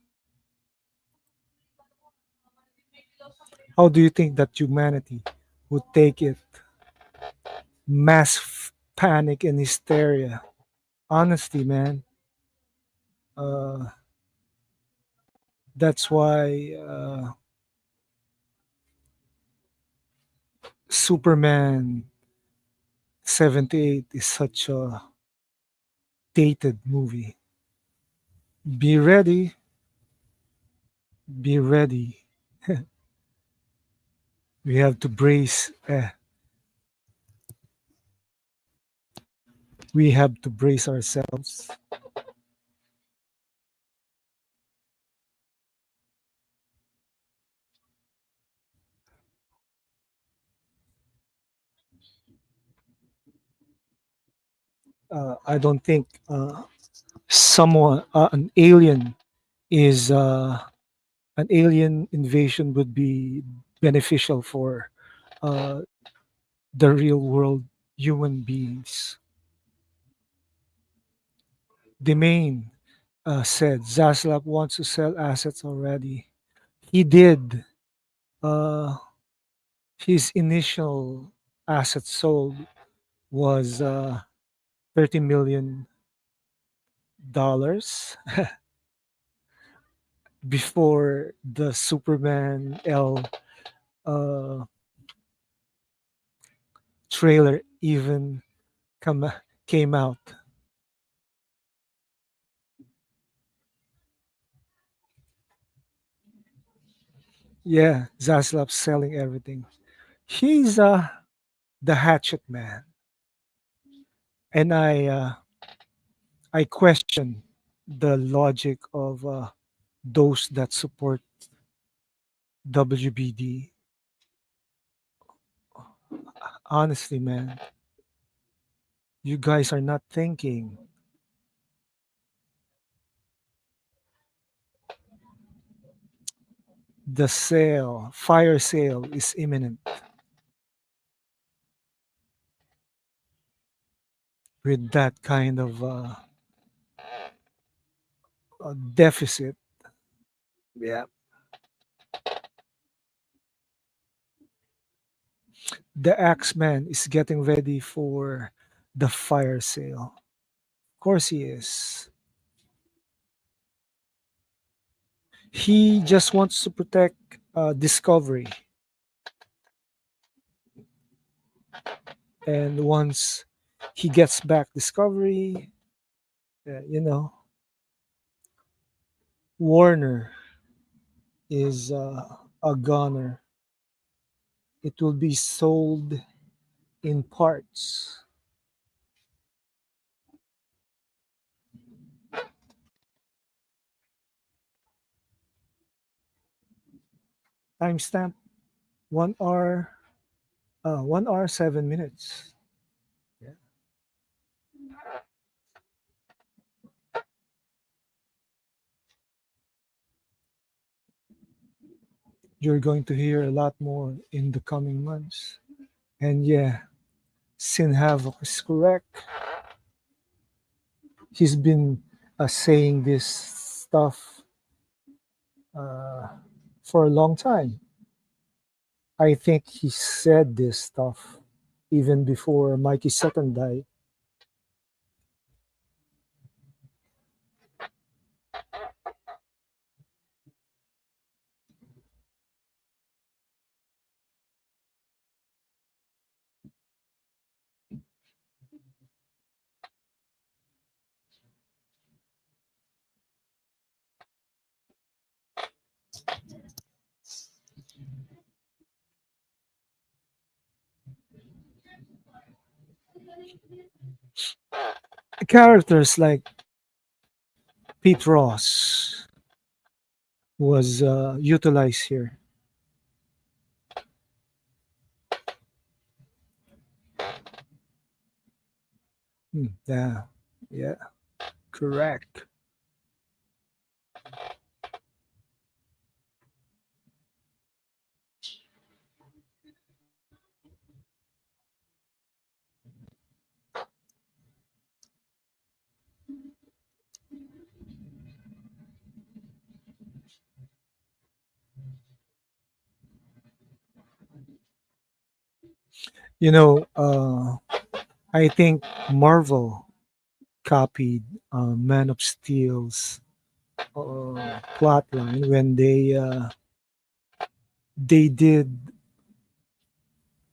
D: How do you think that humanity would take it? Panic and hysteria. Honestly, man, uh, that's why Superman 78 is such a dated movie. Be ready, be ready. We have to brace. We have to brace ourselves. I don't think an alien is an alien invasion would be beneficial for uh, the real world human beings. The main said Zaslav wants to sell assets already. He did. Uh, his initial assets sold was $30 million before the Superman L uh, trailer even come, came out. Yeah, Zaslav's selling everything. He's the hatchet man, and I question the logic of those that support WBD. Honestly, man, you guys are not thinking. The fire sale is imminent with that kind of deficit. Yeah, the Axeman is getting ready for the fire sale. Of course, he is. He just wants to protect Discovery, and once he gets back Discovery, you know, Warner is a gunner. It will be sold in parts. Timestamp 1 hour, 1 hour 7 minutes. Yeah. You're going to hear a lot more in the coming months. And yeah, Sin Havoc is correct. He's been saying this stuff uh, for a long time. I think he said this stuff even before Mikey Sutton died. Characters like Pete Ross was utilized here. Yeah, yeah, correct. You know, I think Marvel copied Man of Steel's plotline when they did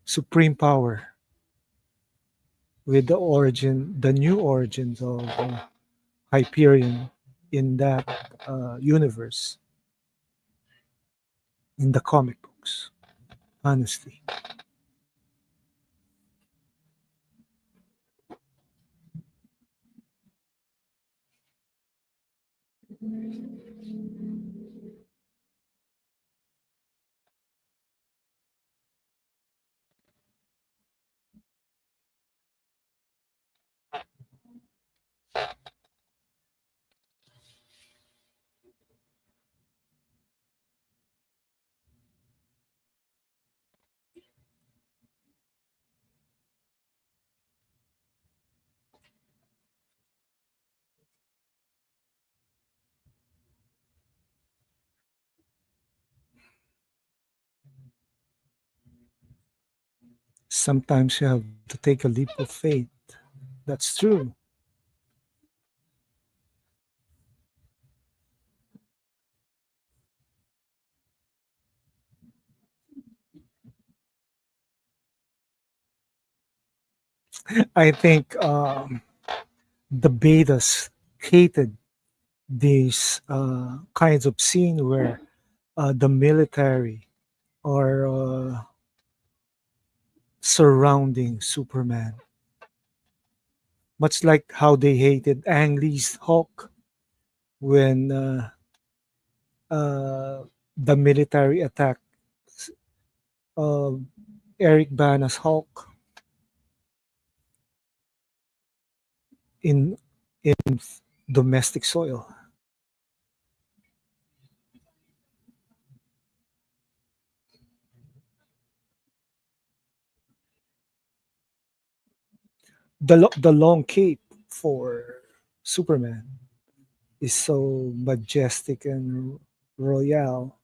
D: Supreme Power with the new origins of Hyperion in that universe in the comic books. Honestly, sometimes you have to take a leap of faith. That's true. I think the betas hated these kinds of scene where the military are surrounding Superman, much like how they hated Ang Lee's Hulk when the military attacked uh, Eric Bana's Hulk in in domestic soil. The long cape for Superman is so majestic and royal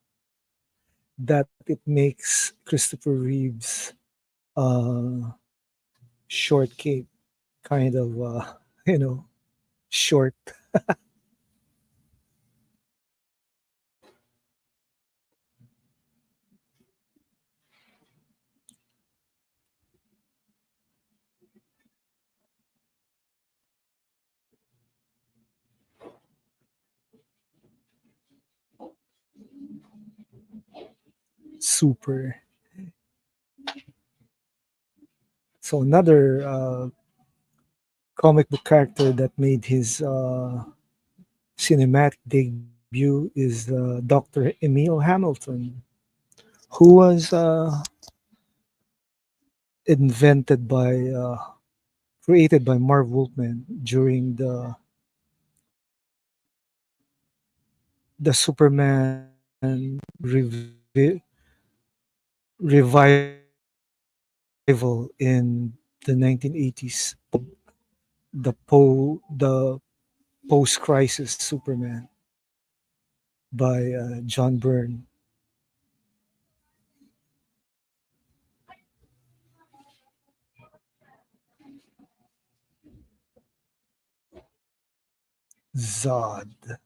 D: that it makes Christopher Reeves uh, short cape kind of you know short. Super. So another comic book character that made his cinematic debut is Dr. Emil Hamilton, who was invented by created by Marv Wolfman during the Superman revival in the 1980s, the post crisis Superman by John Byrne. Zod.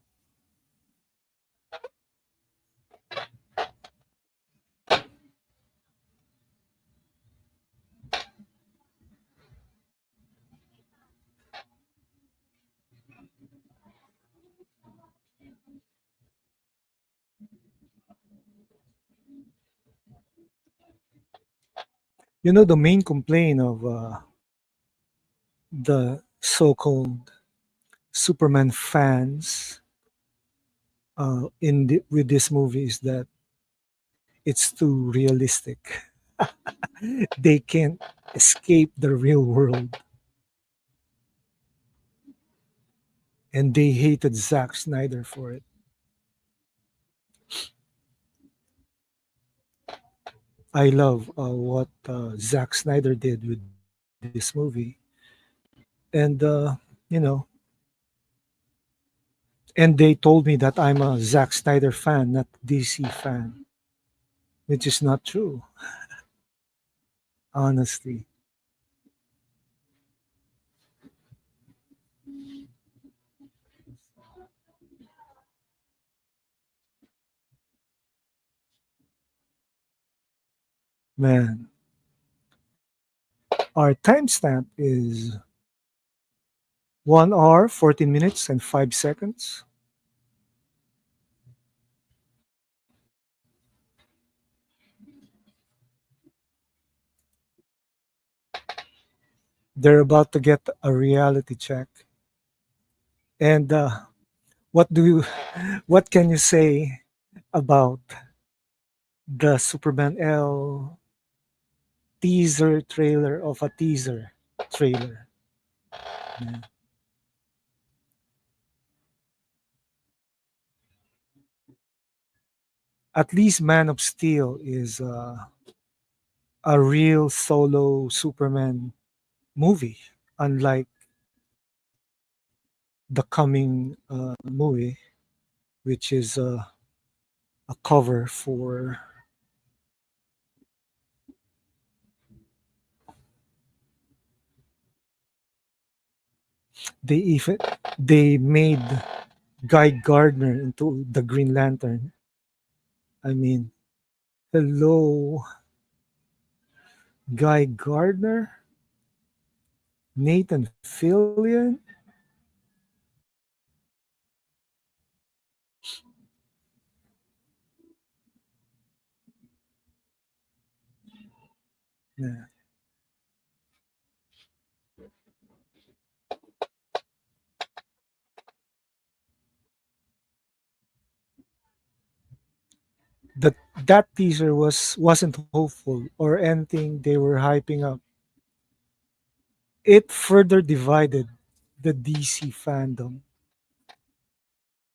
D: You know, the main complaint of the so-called Superman fans with this movie is that it's too realistic. They can't escape the real world, and they hated Zack Snyder for it. I love what Zack Snyder did with this movie, and and they told me that I'm a Zack Snyder fan, not DC fan, which is not true, honestly. Man, our timestamp is 1 hour, 14 minutes, and 5 seconds. They're about to get a reality check. And what do you, what can you say about the Superman L teaser trailer of a teaser trailer? Yeah. At least Man of Steel is a real solo Superman movie, unlike the coming movie, which is a cover for they even they made Guy Gardner into the Green Lantern. I mean, hello, Guy Gardner, Nathan Fillion. Yeah. That that teaser wasn't hopeful or anything they were hyping up. It further divided the DC fandom.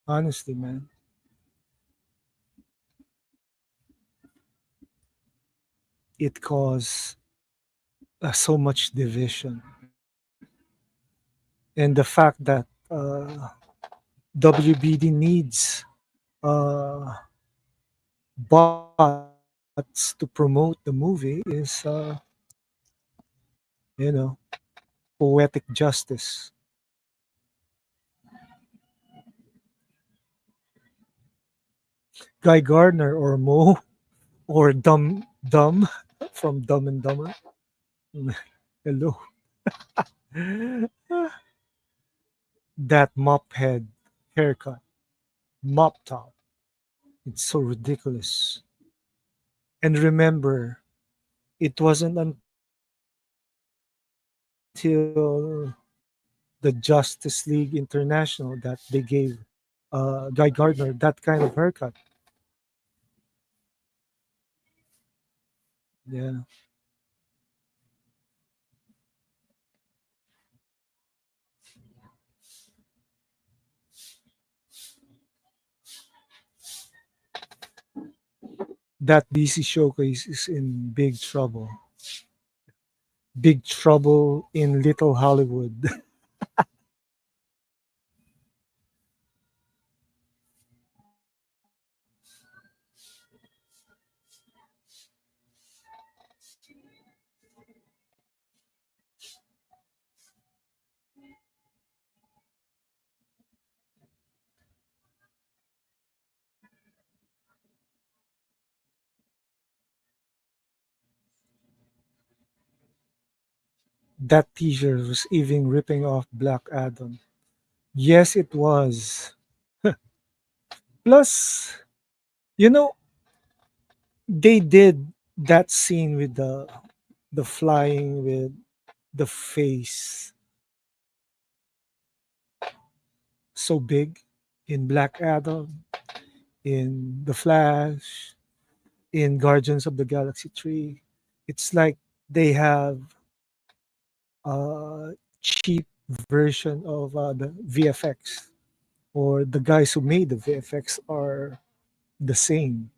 D: Honestly, man, it caused so much division, and the fact that WBD needs uh, bots to promote the movie is, you know, poetic justice. Guy Gardner or Mo or Dumb from Dumb and Dumber. Hello. That mop head haircut, mop top. It's so ridiculous. And remember, it wasn't until the Justice League International that they gave Guy Gardner that kind of haircut. Yeah, that DC showcase is in big trouble. Big trouble in Little Hollywood. That teaser was even ripping off Black Adam. Yes, it was. Plus, you know, they did that scene with the flying with the face. so big in Black Adam, in The Flash, in Guardians of the Galaxy 3. It's like they have a cheap version of the VFX, or the guys who made the VFX are the same.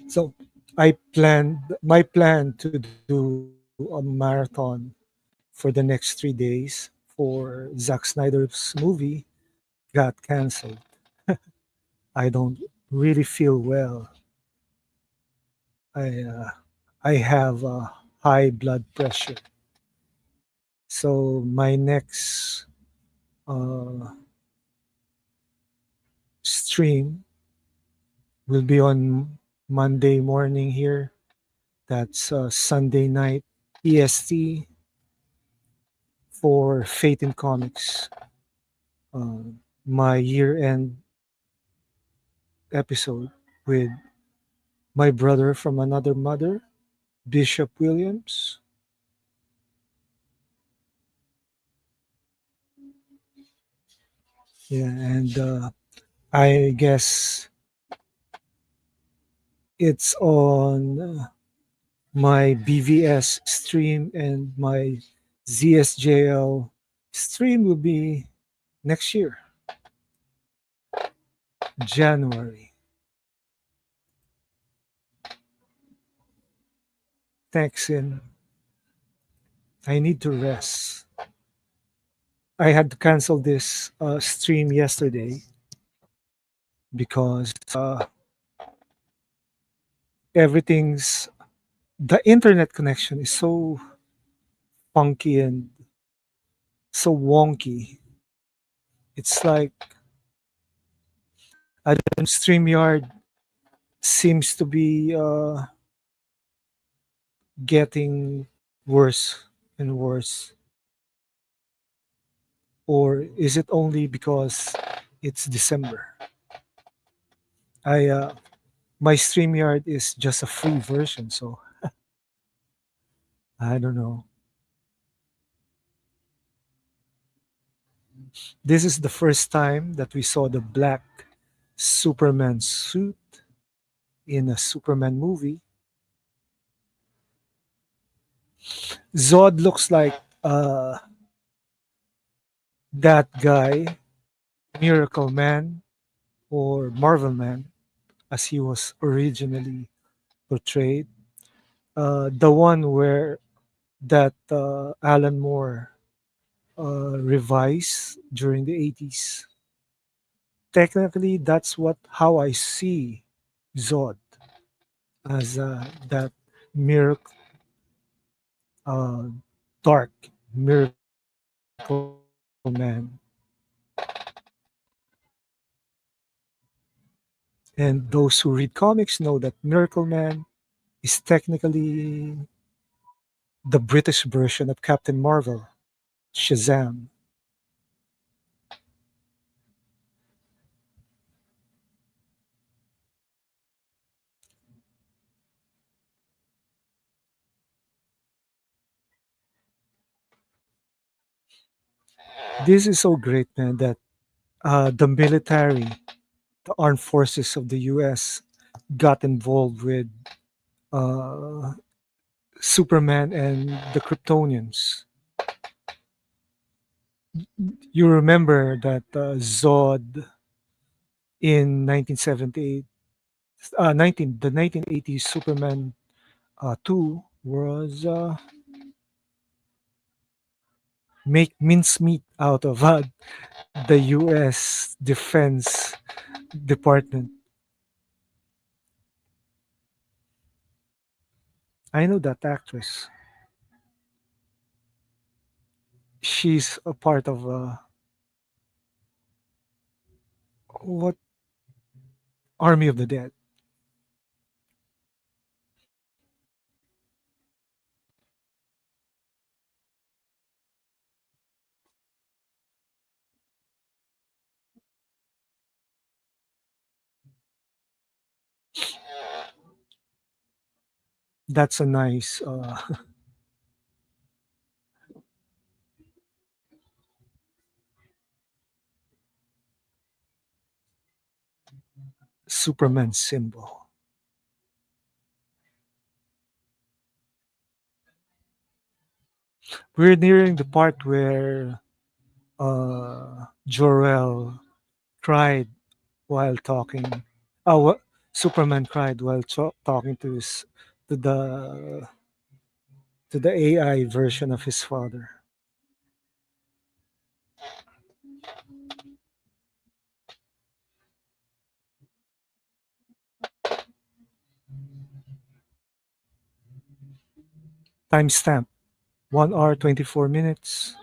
D: So my plan to do a marathon for the next 3 days for Zack Snyder's movie got canceled. I don't really feel well. I have high blood pressure. So my next uh, stream will be on Monday morning here. That's Sunday night EST for Fate in Comics. My year end episode with my brother from another mother, Bishop Williams. Yeah, and I guess it's on my BVS stream, and my ZSJL stream will be next year, January. Thanks, and I need to rest. I had to cancel this stream yesterday because everything's the internet connection is so funky and so wonky. It's like I don't know, StreamYard seems to be getting worse and worse. Or is it only because it's December? I My StreamYard is just a free version, so I don't know. This is the first time that we saw the black Superman suit in a Superman movie. Zod looks like that guy, Miracle Man or Marvel Man, as he was originally portrayed. The one where that Alan Moore revised during the 80s. Technically, that's what how I see Zod, as that miracle, uh, dark miracle man. And those who read comics know that Miracle Man is technically the British version of Captain Marvel, Shazam. This is so great, man, that the military, the armed forces of the US got involved with uh, Superman and the Kryptonians. You remember that Zod in 1978, 1980s Superman 2 was make mincemeat out of the U.S. Defense Department. I know that actress. She's a part of what Army of the Dead. That's a nice Superman symbol. We're nearing the part where Jor-El cried while talking. Superman cried while talking to the to the AI version of his father. Timestamp 1 hour 24 minutes.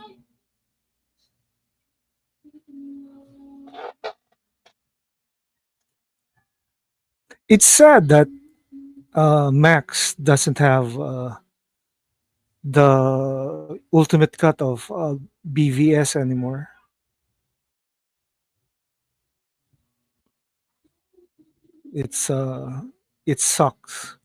D: It's sad that Max doesn't have the ultimate cut of BVS anymore. It's it sucks.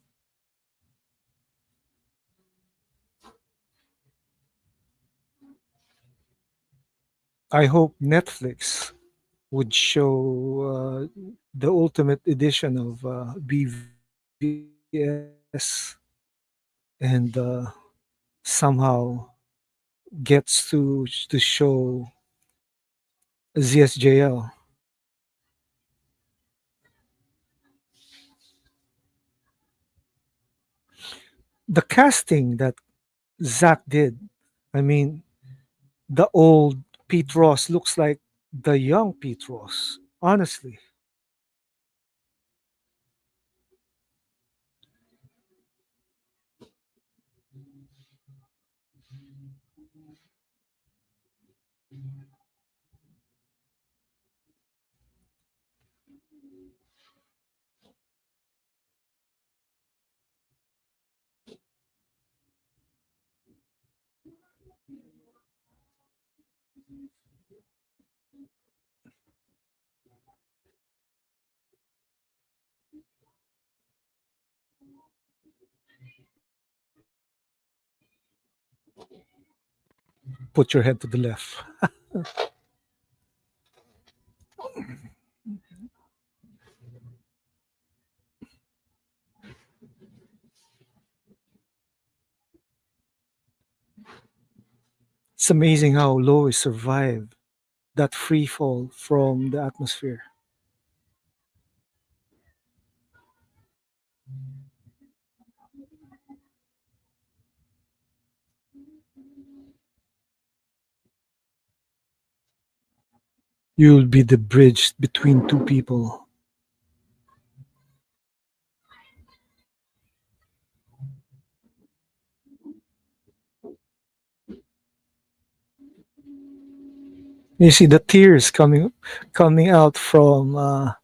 D: I hope Netflix would show the ultimate edition of BVS and somehow gets to show ZSJL. The casting that Zach did, I mean, the old Pete Ross looks like the young Pete Ross. Honestly, put your head to the left. It's amazing how Lois survived that free fall from the atmosphere. You'll be the bridge between two people. You see the tears coming out from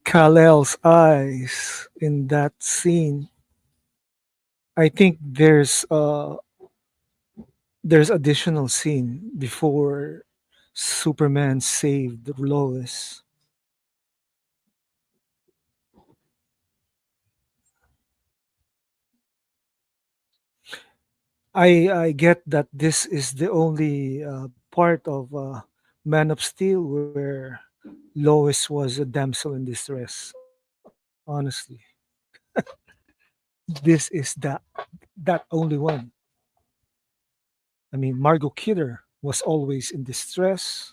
D: Kal-El's eyes in that scene. I think there's additional scene before Superman saved Lois. I get that this is the only part of Man of Steel where Lois was a damsel in distress. Honestly, this is that only one. I mean, Margot Kidder was always in distress.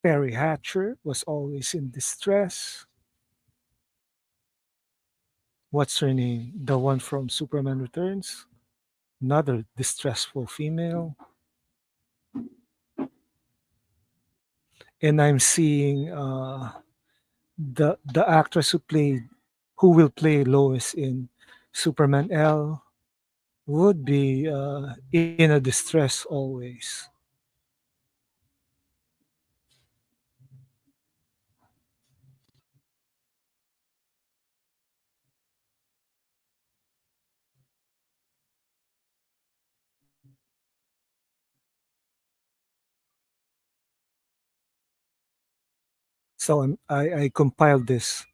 D: Perry Hatcher was always in distress. What's her name? The one from Superman Returns? Another distressful female. And I'm seeing the actress who will play Lois in Superman L would be in a distress always. So I compiled this.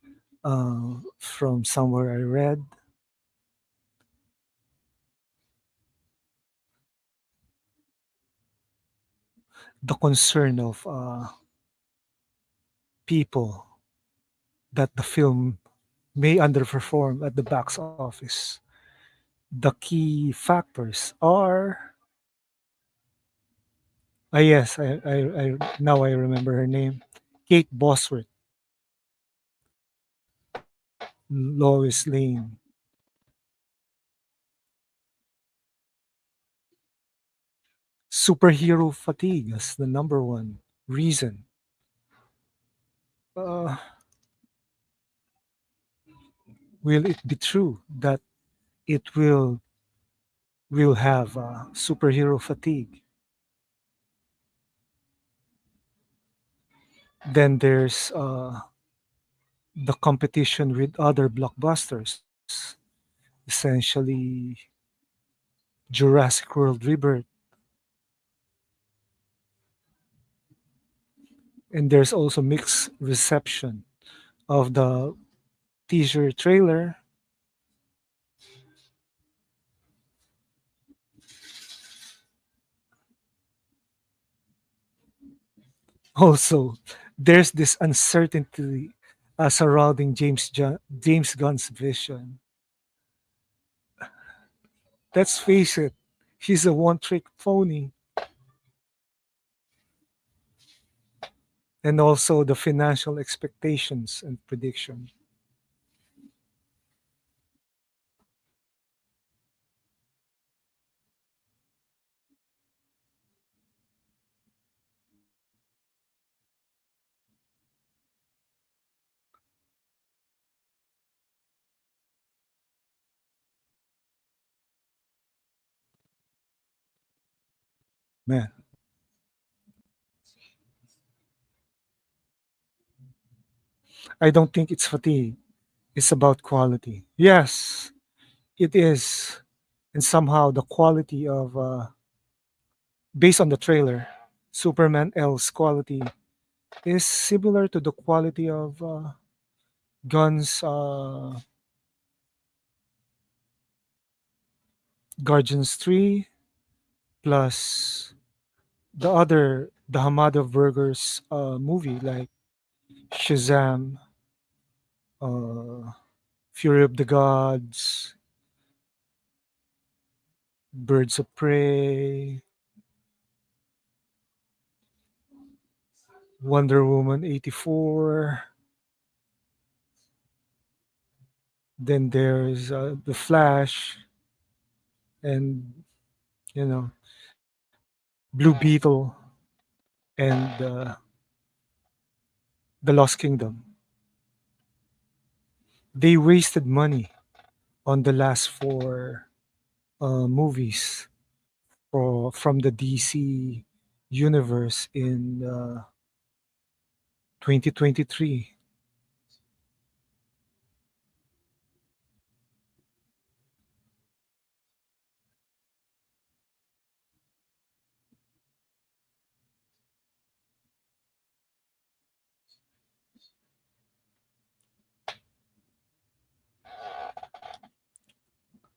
D: from somewhere I read. The concern of people that the film may underperform at the box office. The key factors are yes, now I remember her name, Kate Bosworth, Lois Lane, superhero fatigue as the number one reason. Uh, will it be true that it will have superhero fatigue? Then there's the competition with other blockbusters, essentially Jurassic World Rebirth, and there's also mixed reception of the teaser trailer. Also, there's this uncertainty surrounding James Gunn's vision. Let's face it, he's a one-trick pony, and also the financial expectations and prediction. Man, I don't think it's fatigue. It's about quality. Yes, it is, and somehow the quality of based on the trailer, Superman L's quality is similar to the quality of Gunn's Guardians 3 plus the Hamada Burgers movie like Shazam, uh, Fury of the Gods, Birds of Prey, Wonder Woman 84. Then there's The Flash and, you know, Blue Beetle and The Lost Kingdom. They wasted money on the last four movies from the DC universe in 2023.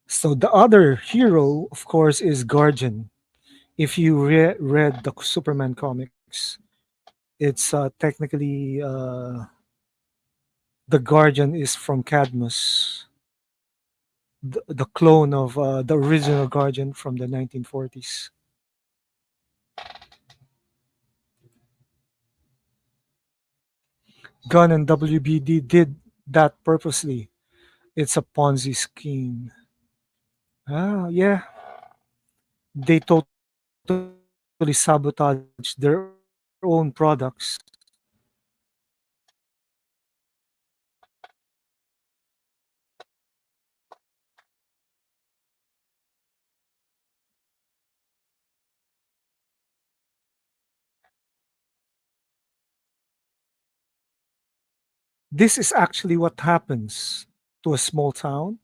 D: So the other hero, of course, is Guardian. If you read the Superman comics, it's technically the Guardian is from Cadmus, the clone of the original Guardian from the 1940s. Gunn and WBD did that purposely. It's a Ponzi scheme. Yeah, they totally sabotaged their own products. This is actually what happens to a small town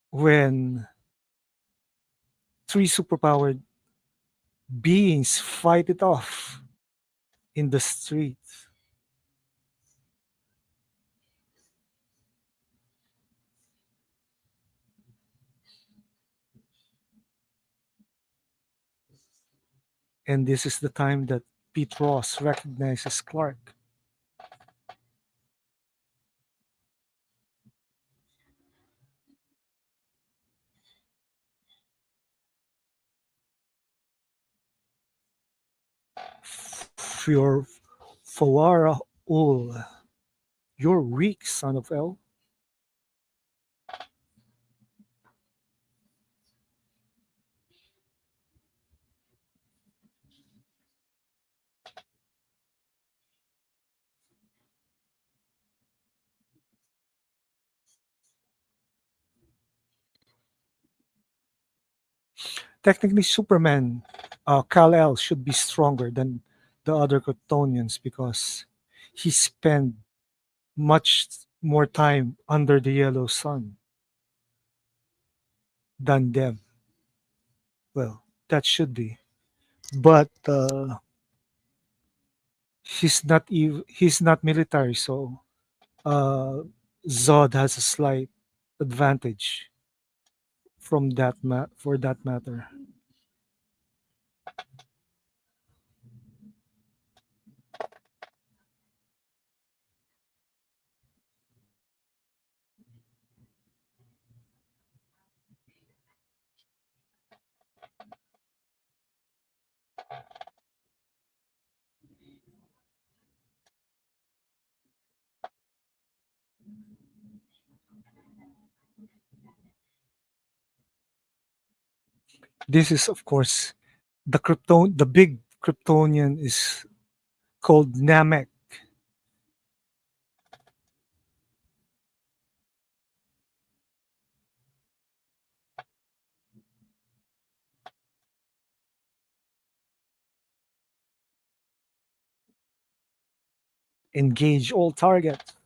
D: when three superpowered beings fight it off in the street. And this is the time that Pete Ross recognizes Clark. For Fawara Ul, you're weak, son of El. Technically, Superman, Kal-El, should be stronger than the other Kryptonians because he spent much more time under the yellow sun than them. Well, that should be. But he's not military, so uh, Zod has a slight advantage from for that matter. This is, of course, the big Kryptonian is called Namek. Engage all targets.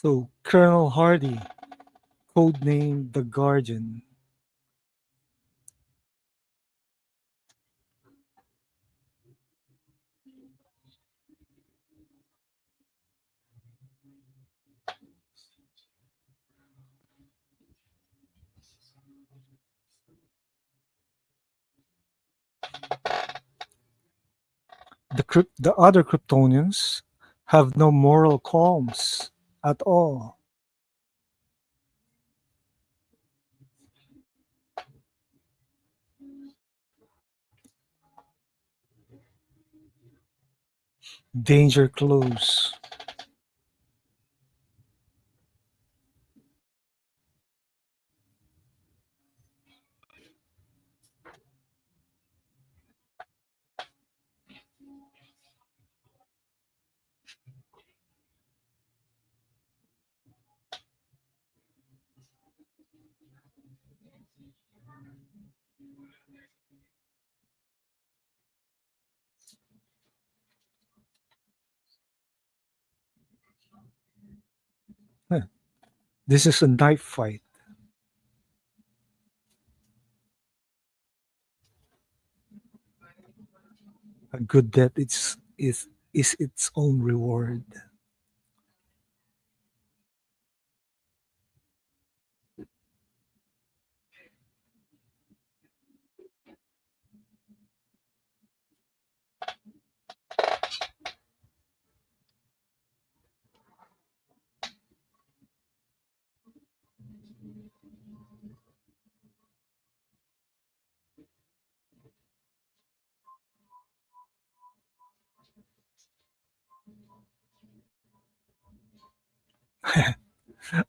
D: So Colonel Hardy, codenamed the Guardian, the other Kryptonians have no moral qualms at all. Danger close. Huh. This is a knife fight. A good death is its own reward.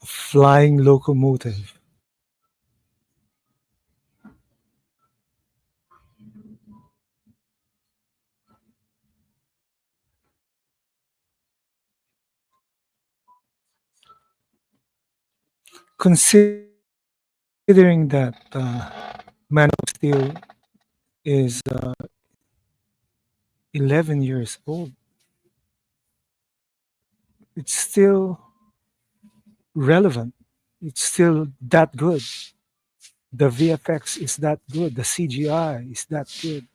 D: Flying locomotive. Consider Considering that Man of Steel is 11 years old, it's still relevant. It's still that good. The VFX is that good. The CGI is that good.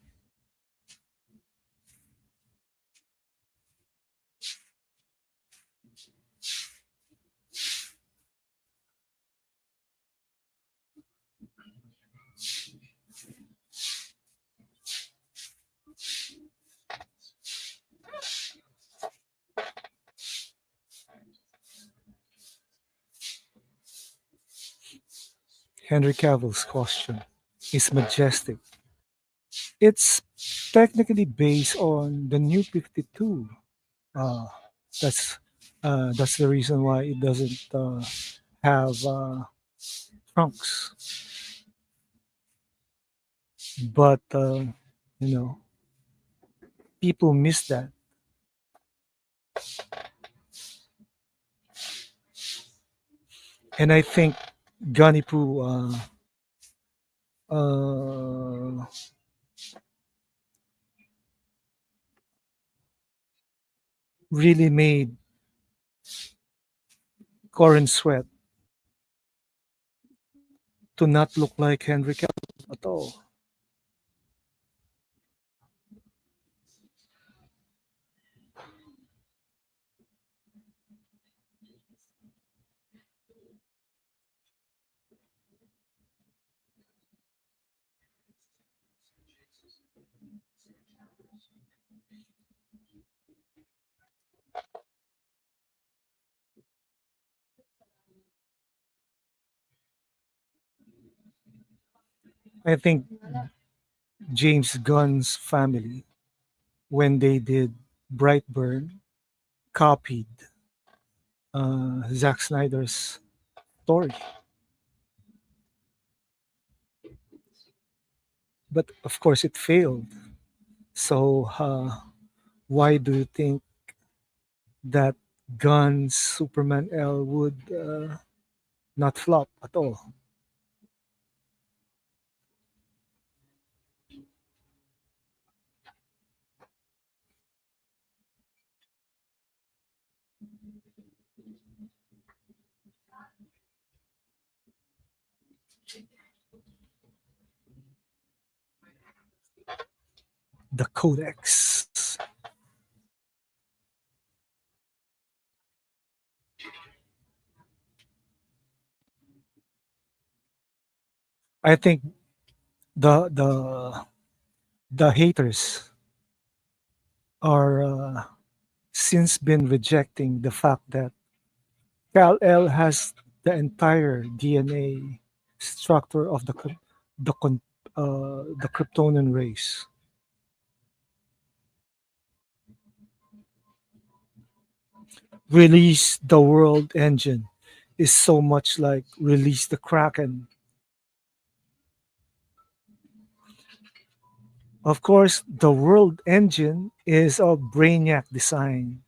D: Henry Cavill's costume is majestic. It's technically based on the New 52. Uh, that's that's the reason why it doesn't have trunks. But you know, people miss that, and I think Gunny Poo uh, really made Corin Sweat to not look like Henry Cavill at all. I think James Gunn's family, when they did Brightburn, copied Zack Snyder's story. But of course, it failed. So, why do you think that Gunn's Superman L would not flop at all? The Codex. I think the the the haters are since been rejecting the fact that Cal L has the entire DNA structure of the the Kryptonian race. Release the world engine is so much like release the Kraken. Of course, the world engine is a Brainiac design,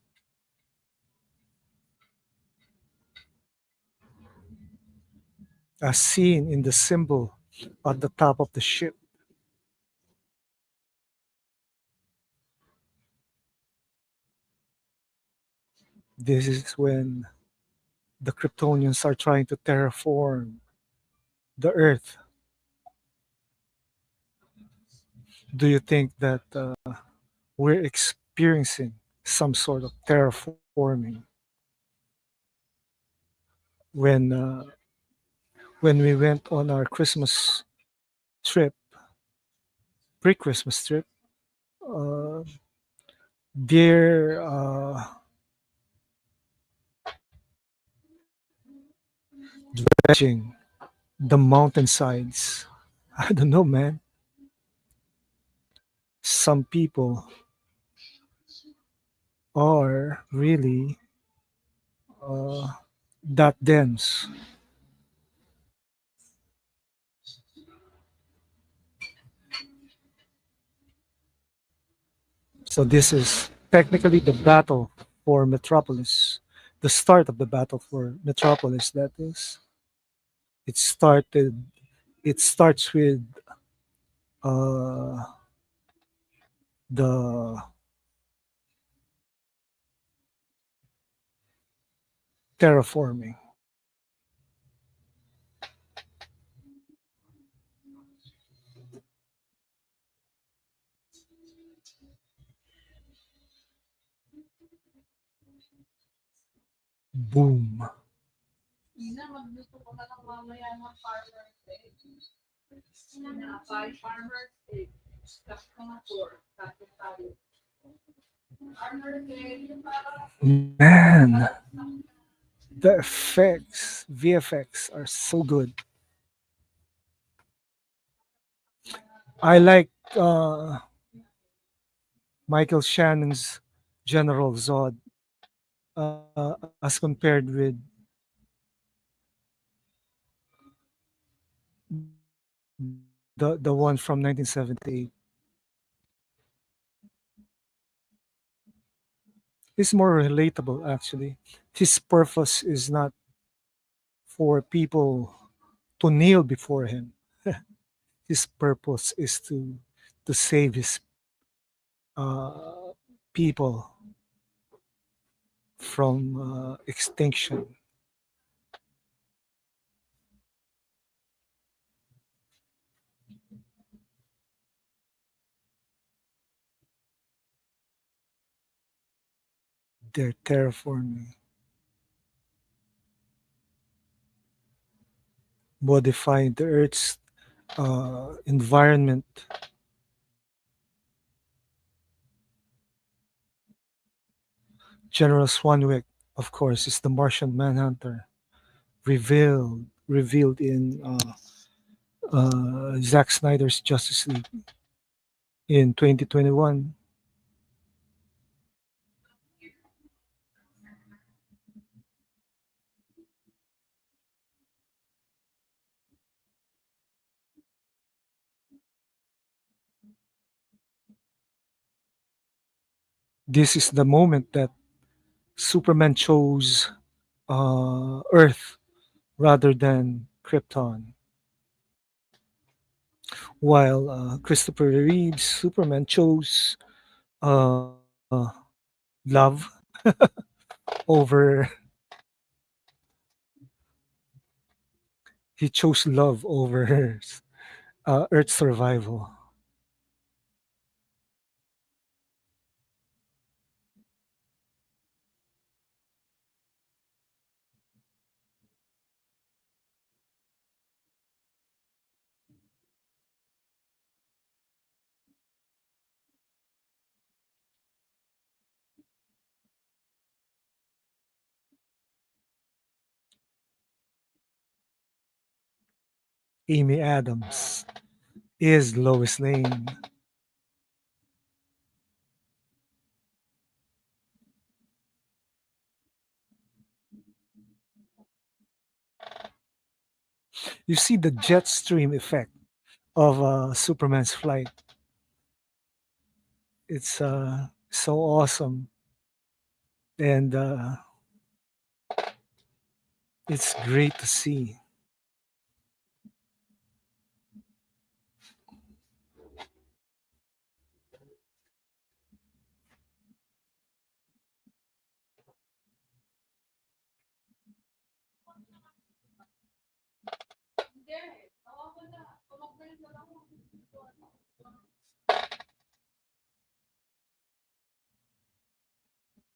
D: as seen in the symbol at the top of the ship. This is when the Kryptonians are trying to terraform the Earth. Do you think that we're experiencing some sort of terraforming when when we went on our Christmas trip, pre-Christmas trip? Uh, they're dredging the mountainsides. I don't know, man. Some people are really uh, that dense. So this is technically the battle for Metropolis, the start of the battle for Metropolis. That is, it started It starts with uh, the terraforming. Boom. Man, the effects, VFX are so good. I like Michael Shannon's General Zod as compared with the one from 1978. It's more relatable actually. His purpose is not for people to kneel before him. His purpose is to save his uh, people from extinction. They're terraforming, modifying the Earth's environment. General Swanwick, of course, is the Martian Manhunter, revealed in Zack Snyder's Justice League in 2021. This is the moment that Superman chose Earth rather than Krypton, while Christopher Reeve's Superman chose uh, love over he chose love over Earth survival. Amy Adams is Lois Lane. You see the jet stream effect of Superman's flight. It's so awesome, and it's great to see.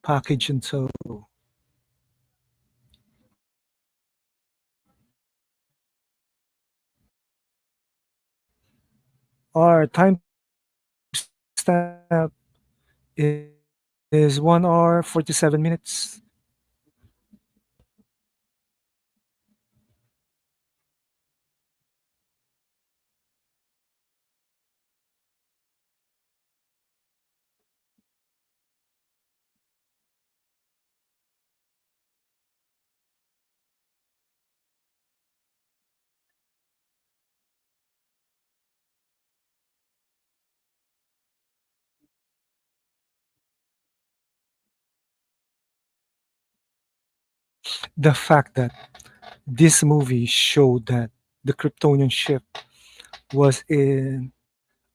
D: Package and tow. Our timestamp is 1 hour 47 minutes. The fact that this movie showed that The Kryptonian ship was in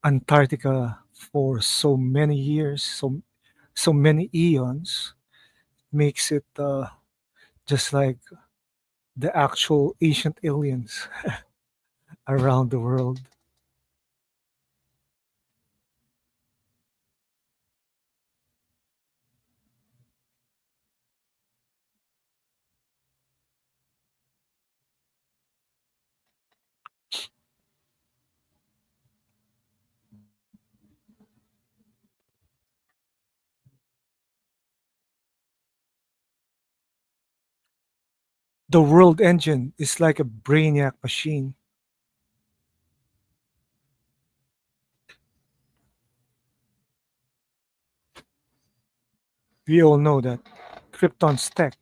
D: Antarctica for so many years, so many eons, makes it just like the actual ancient aliens around the world. The world engine is like a brainiac machine. We all know that Krypton's tech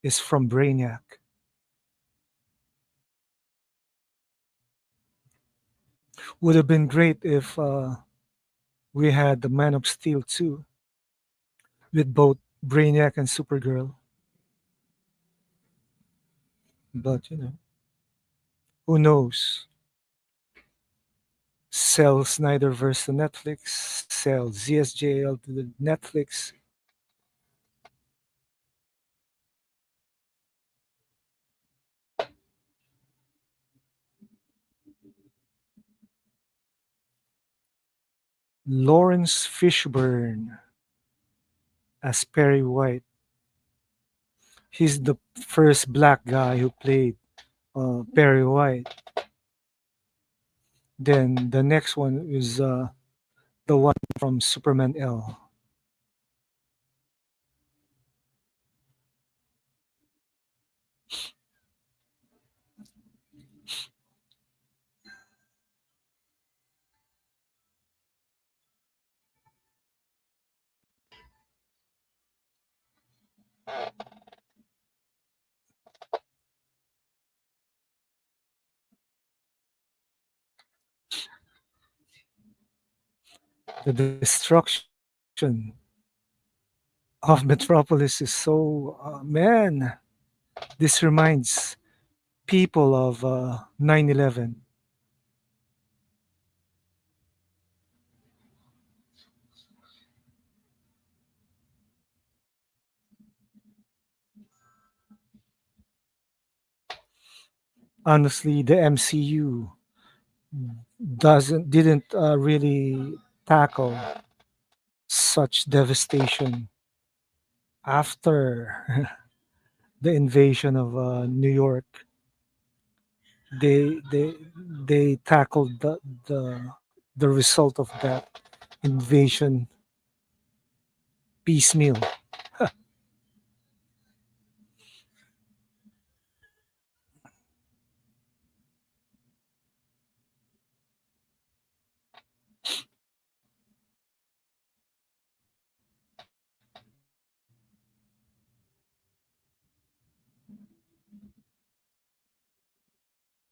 D: is from Brainiac. Would have been great if we had the Man of Steel too, with both Brainiac and Supergirl. But who knows? Sell Snyderverse to Netflix, sell ZSJL to the Netflix. Laurence Fishburne as Perry White. He's the first black guy who played Perry White. Then the next one is the one from Superman L. The destruction of Metropolis is so man. This reminds people of 9/11. Honestly, the MCU didn't really tackle such devastation after the invasion of New York. They tackled the result of that invasion piecemeal.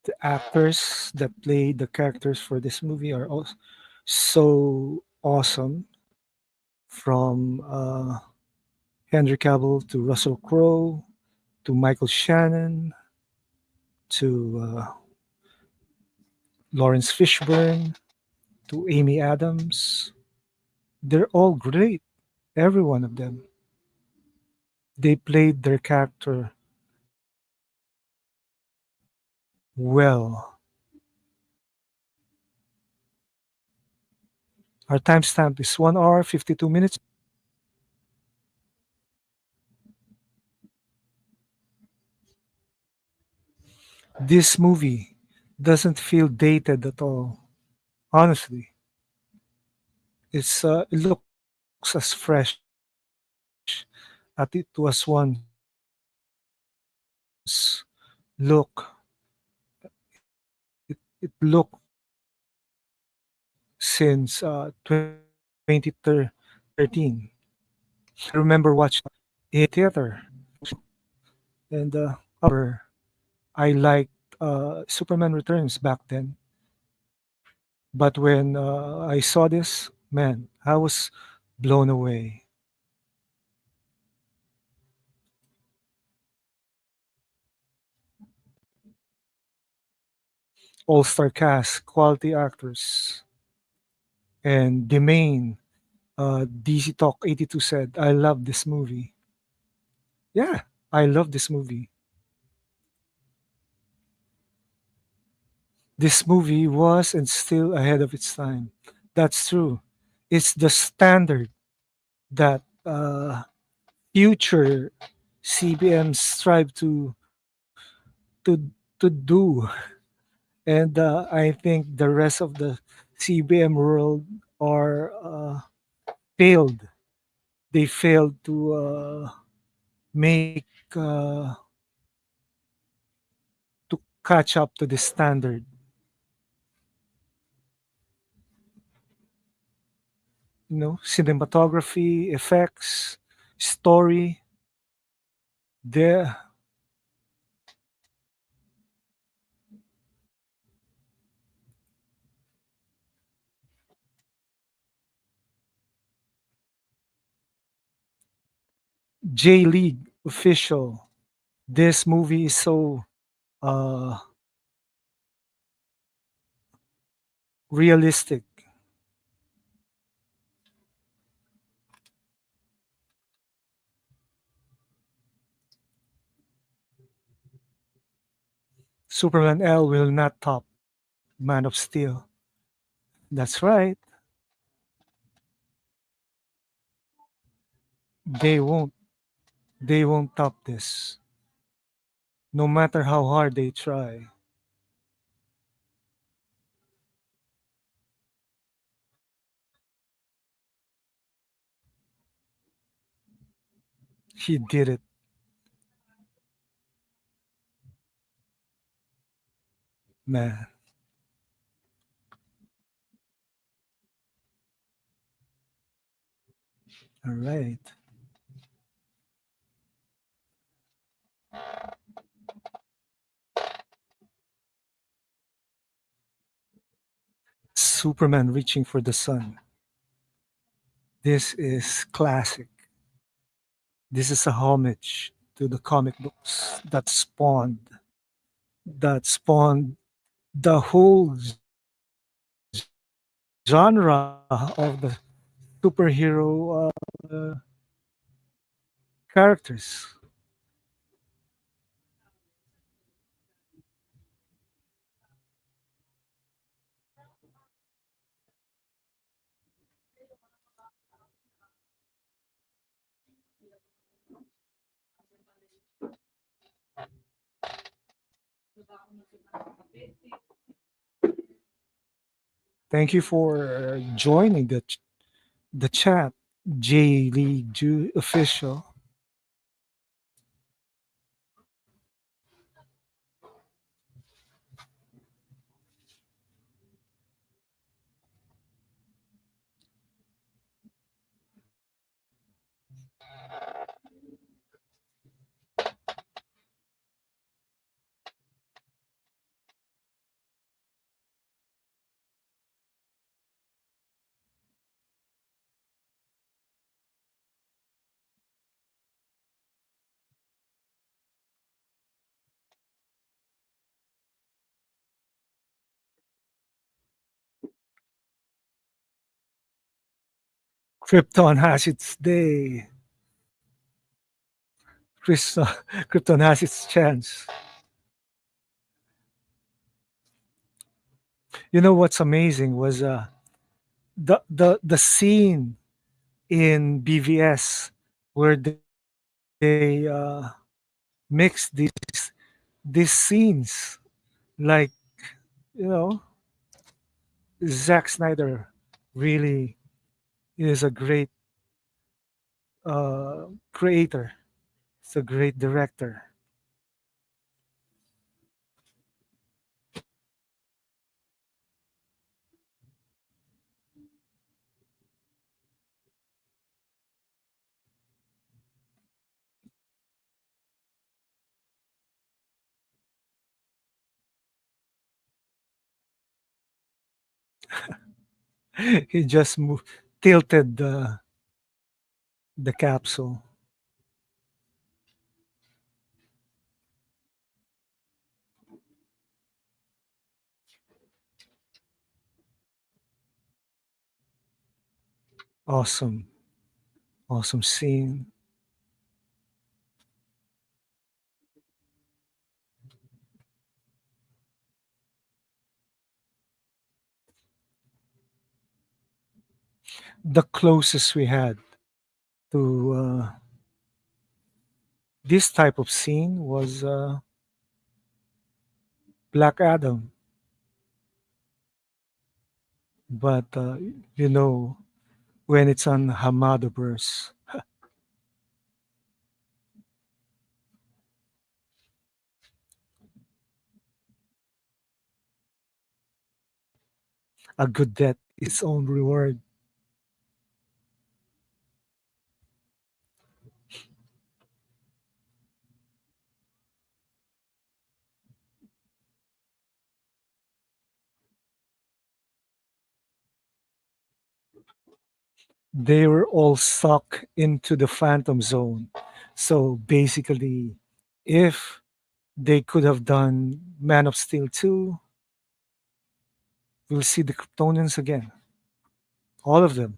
D: The actors that played the characters for this movie are also so awesome, from Henry Cavill to Russell Crowe to Michael Shannon to Laurence Fishburne to Amy Adams. They're all great, every one of them. They played their character well. Our timestamp is 1 hour, 52 minutes. This movie doesn't feel dated at all. Honestly, it looks as fresh as it was once. Look, it looked since 2013. I remember watching in theater, and I liked Superman Returns back then. But when I saw this, man, I was blown away. all-star cast, quality actors, and the main DC Talk 82 said, "I love this movie." Yeah, I love this movie. This movie was and still ahead of its time. That's true. It's the standard that future CBMs strive to do, and I think the rest of the CBM world are failed. They failed to make to catch up to the standard. You know, cinematography, effects, story. The J League official. This movie is so uh, realistic. Superman L will not top Man of Steel. That's right. They won't. They won't top this. No matter how hard they try. He did it, man. All right. Superman reaching for the sun. This is classic. This is a homage to the comic books that spawned the whole genre of the superhero characters. Thank you for joining the chat, J League official. Krypton has its day. Chris, Krypton has its chance. You know what's amazing was the scene in BVS where they mix these scenes like, you know, Zack Snyder really is a great creator. He's a great director. He just tilted the capsule. Awesome, awesome scene. The closest we had to this type of scene was Black Adam, but you know when it's on Hamadaverse, a good death its own reward. They were all sucked into the Phantom Zone. So basically, if they could have done Man of Steel 2, we'll see the Kryptonians again. All of them.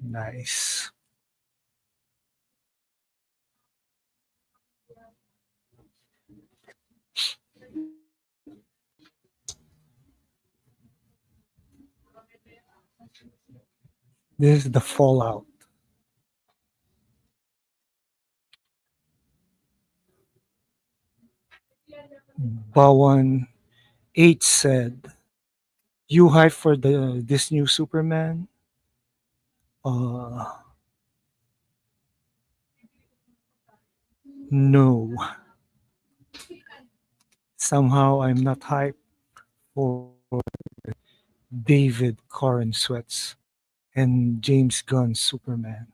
D: Nice. This is the fallout. Bawan 8 said, "You hype for this new Superman?" Uh, no. Somehow I'm not hyped for David Corn Sweats and James Gunn's Superman.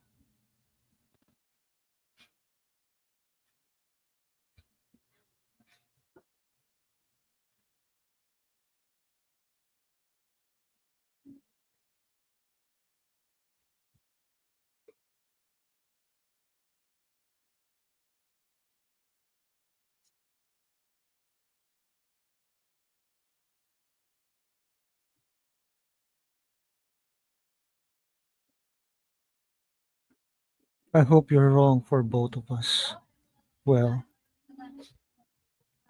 D: I hope you're wrong for both of us. Well,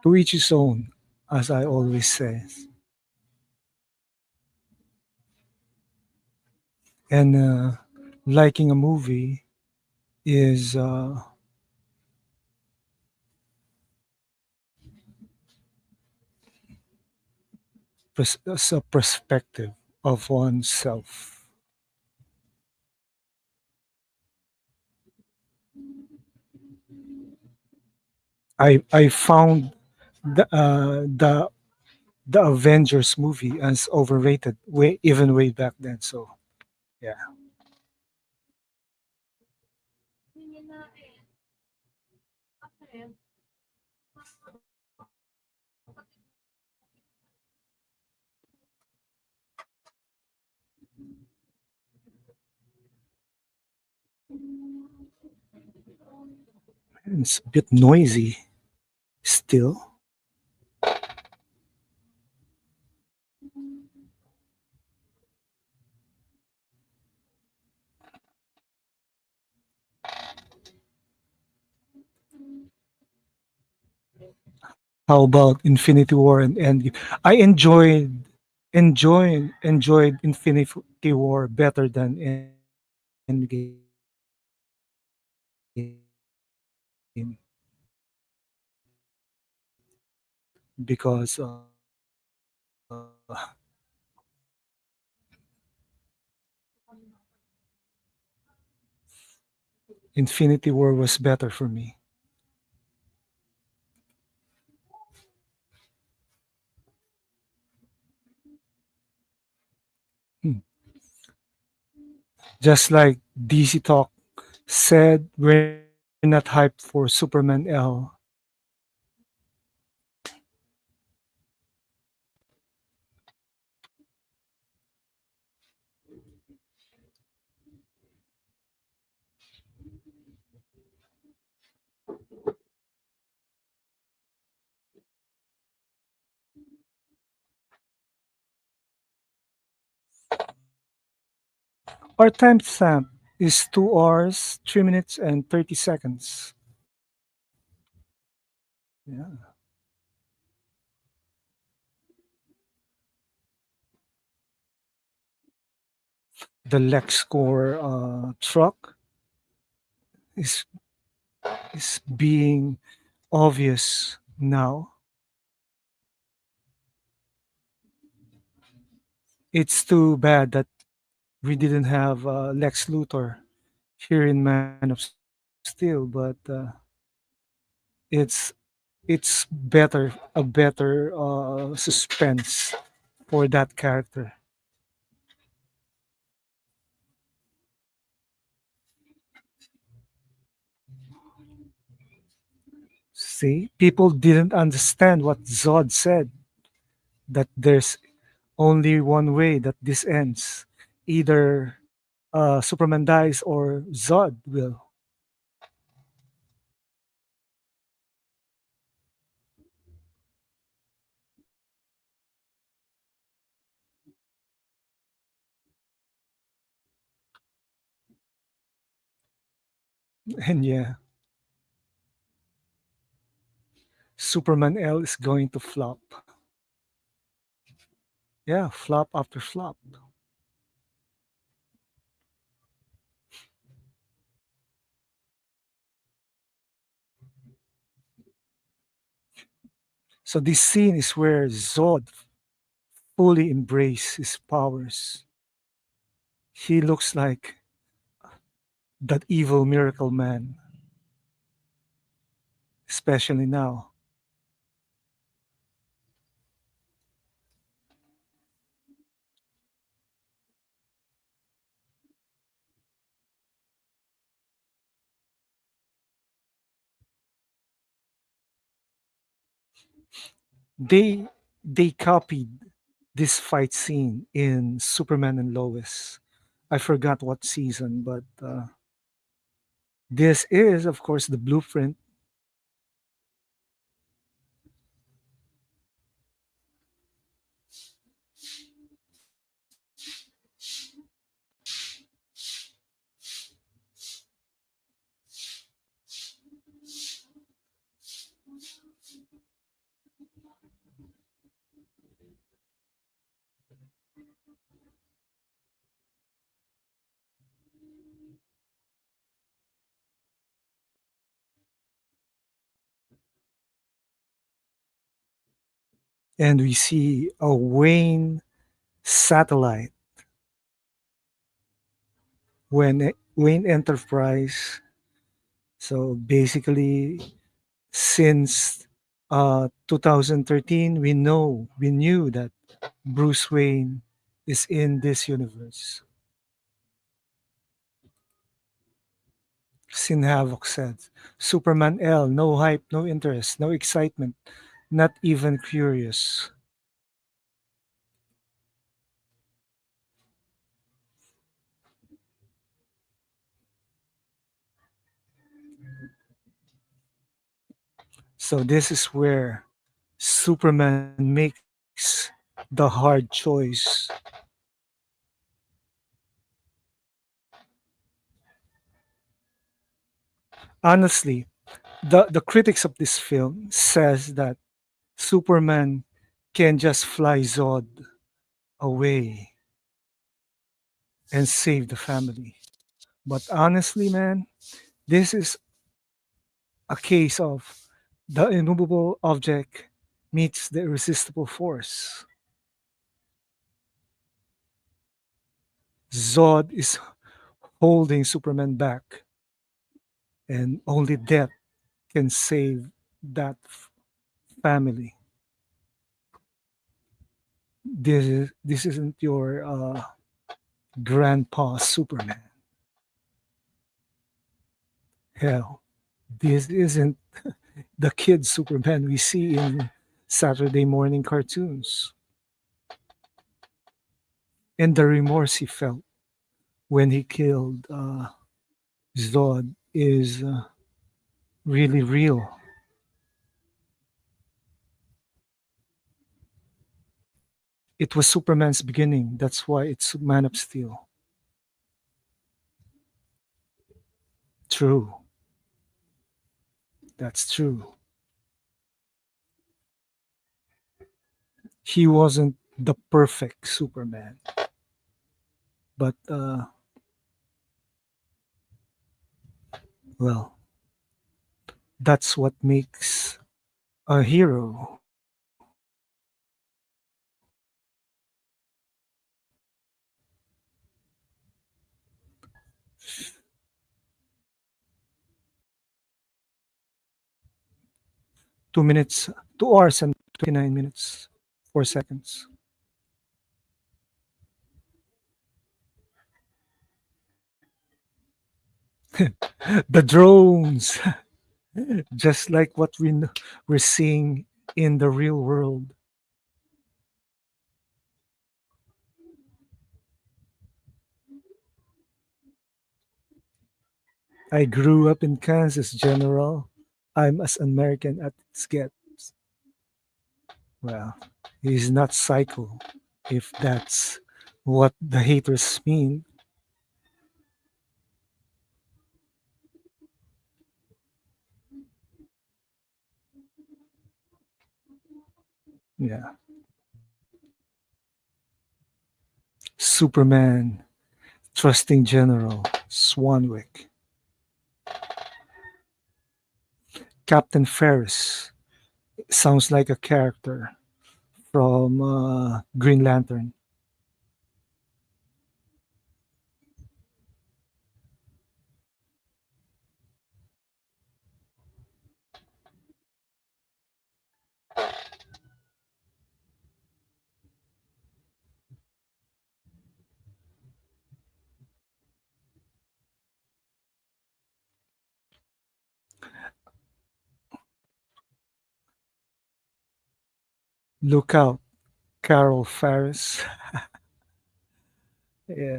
D: to each his own, as I always say. And liking a movie is is a perspective of oneself. I found the the Avengers movie as overrated way back then. So yeah, it's a bit noisy still. How about Infinity War and Endgame? I enjoyed Infinity War better than Endgame because Infinity War was better for me. Hmm. Just like DC Talk said, we're not hyped for Superman L. Our timestamp is 2 hours, 3 minutes, and 30 seconds. Yeah. The LexCore truck is, is being obvious now. It's too bad that we didn't have Lex Luthor here in Man of Steel, but it's it's a better suspense for that character. See, people didn't understand what Zod said, that there's only one way that this ends. Either Superman dies or Zod will. And yeah, Superman L is going to flop. Yeah, flop after flop. So this scene is where Zod fully embraces his powers. He looks like that evil miracle man, especially now. They they copied this fight scene in Superman and Lois. I forgot what season, but this is, of course, the blueprint. And we see a Wayne satellite when Wayne Enterprise. So basically, since 2013, we knew that Bruce Wayne is in this universe. Sin Havoc said, Superman L, no hype, no interest, no excitement, not even curious. So this is where Superman makes the hard choice. Honestly, the critics of this film says that Superman can just fly Zod away and save the family. But honestly, man, this is a case of the immovable object meets the irresistible force. Zod is holding Superman back, and only death can save that family. This isn't your grandpa Superman. Hell, this isn't the kid Superman we see in Saturday morning cartoons. And the remorse he felt when he killed Zod is really real. It was Superman's beginning. That's why it's Man of Steel. True. That's true. He wasn't the perfect Superman, but well, that's what makes a hero. 2 minutes, 2 hours and 29 minutes, 4 seconds. The drones, just like what we're seeing in the real world. I grew up in Kansas, General. I'm as American as it gets. Well, he's not psycho, if that's what the haters mean. Yeah. Superman, trusting General, Swanwick, Captain Ferris. Sounds like a character from Green Lantern. Look out, Carol Ferris. Yeah.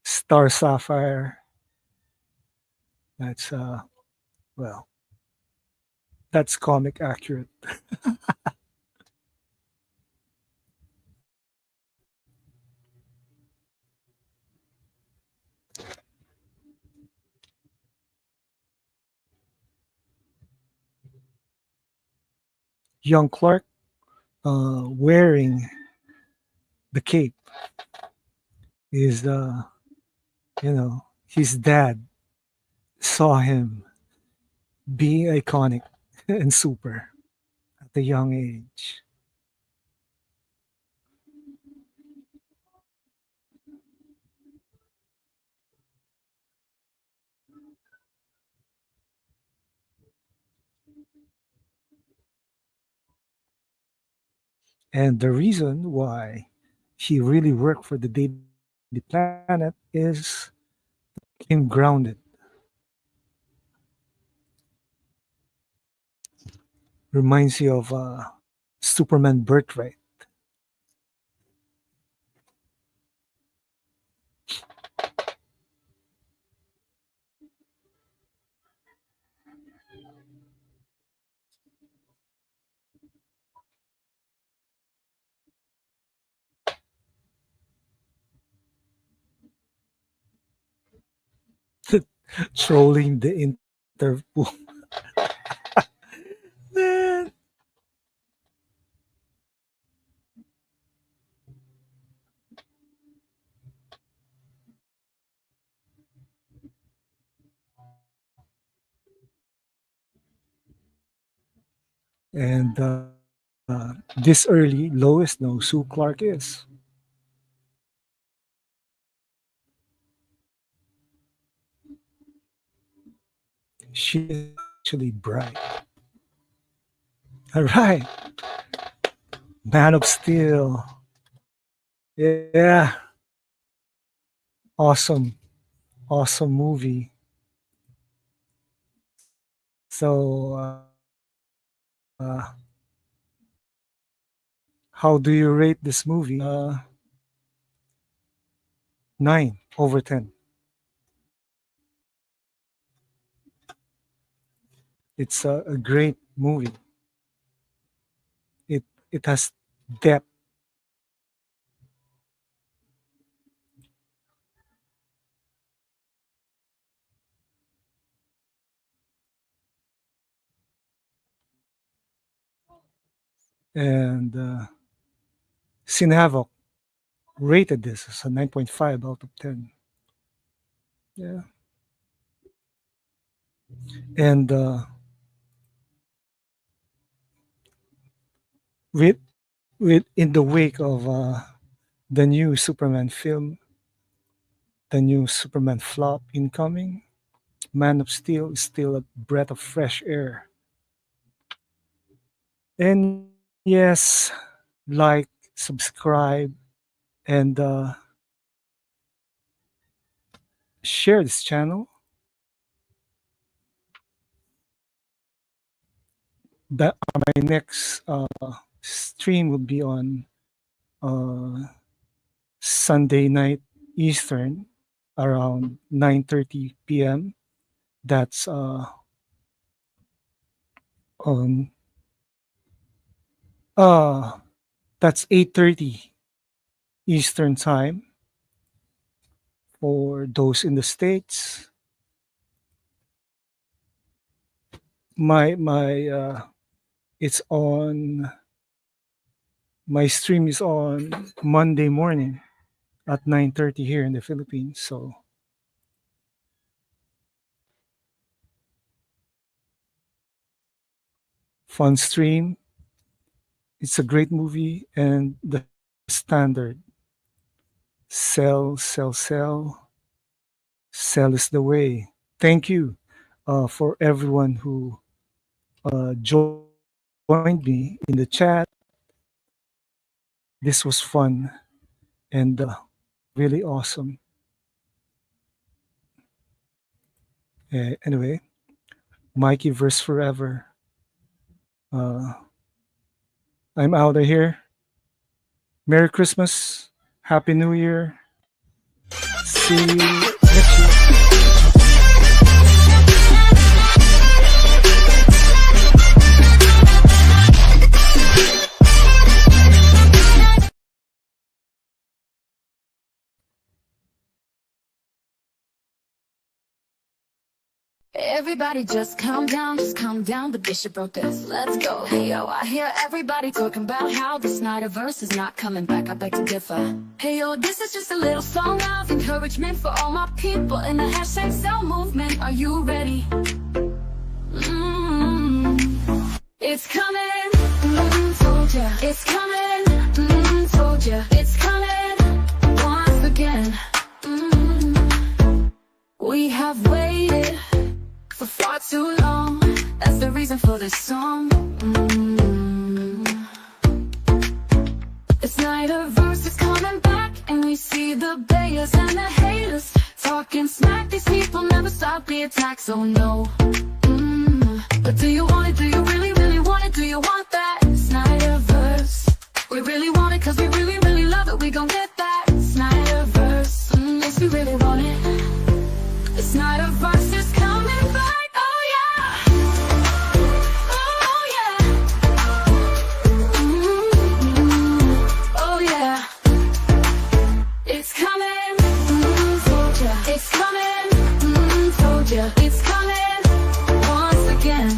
D: Star Sapphire. That's well, that's comic accurate. Young Clark wearing the cape is his dad saw him being iconic and super at a young age. And the reason why he really worked for the Daily Planet is him grounded. Reminds you of Superman Birthright. Trolling the Interpol. Man. And this early, Lois knows who Clark is. She is actually bright. All right, Man of Steel. Yeah, awesome, awesome movie. So, how do you rate this movie? 9/10. It's a great movie. It has depth. And Sin Havoc rated this as a 9.5 out of 10. Yeah. And with in the wake of the new Superman film, the new Superman flop incoming, Man of Steel is still a breath of fresh air. And yes, like, subscribe, and share this channel. That my next stream will be on Sunday night Eastern around 9:30 p.m. That's on that's 8:30 Eastern time for those in the States. My it's on my stream is on Monday morning at 9:30 here in the Philippines. So fun stream. It's a great movie, and the standard sell, sell, sell. Sell is the way. Thank you for everyone who joined me in the chat. This was fun and really awesome. Anyway, Mikey verse forever. I'm out of here. Merry Christmas. Happy New Year. See you next year.
E: Everybody just calm down, the bishop wrote this, let's go. Hey yo, I hear everybody talking about how the Snyderverse is not coming back, I beg to differ. Hey yo, this is just a little song of encouragement for all my people in the hashtag Cell movement. Are you ready? It's coming, told ya. It's coming, told ya. It's coming, once again. We have waited for far too long, that's the reason for this song. The Snyderverse is coming back, and we see the bayers and the haters talking smack. These people never stop the attacks, oh no. But do you want it? Do you really, really want it? Do you want that Snyderverse? We really want it, cause we really, really love it. We gon' get that Snyderverse. Yes, we really want it. The Snyderverse is coming back. It's coming, once again.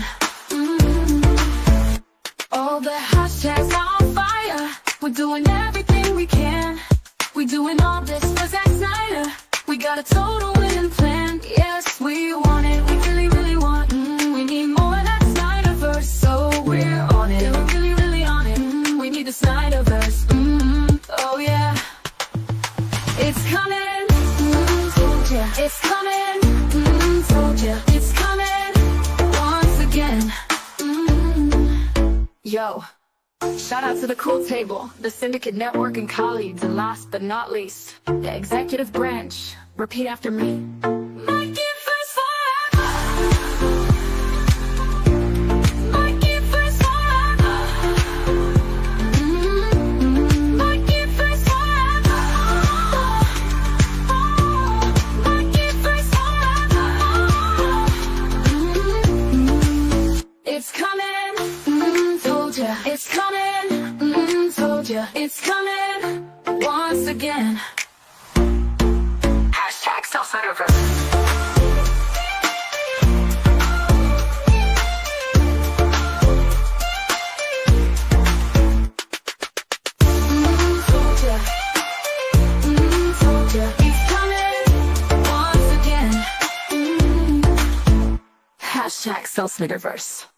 E: All the hashtags are on fire. We're doing everything we can. We're doing all this for Zack Snyder. We got a total winning plan. Yes, we want it. We really, really want. We need more of that Snyderverse, so we're on it. Yeah, we're really, really on it. We need the Snyderverse. Oh yeah, it's coming. Told ya. It's coming. It's coming, once again. Yo, shout out to the Cool Table, the Syndicate Network and colleagues, and last but not least, the executive branch. Repeat after me. My gift is forever. My gift is forever. My gift is forever. My gift is forever. It's coming, told ya. It's coming, told ya. It's coming, once again. Hashtag self-Snyderverse. Hashtag Snyderverse.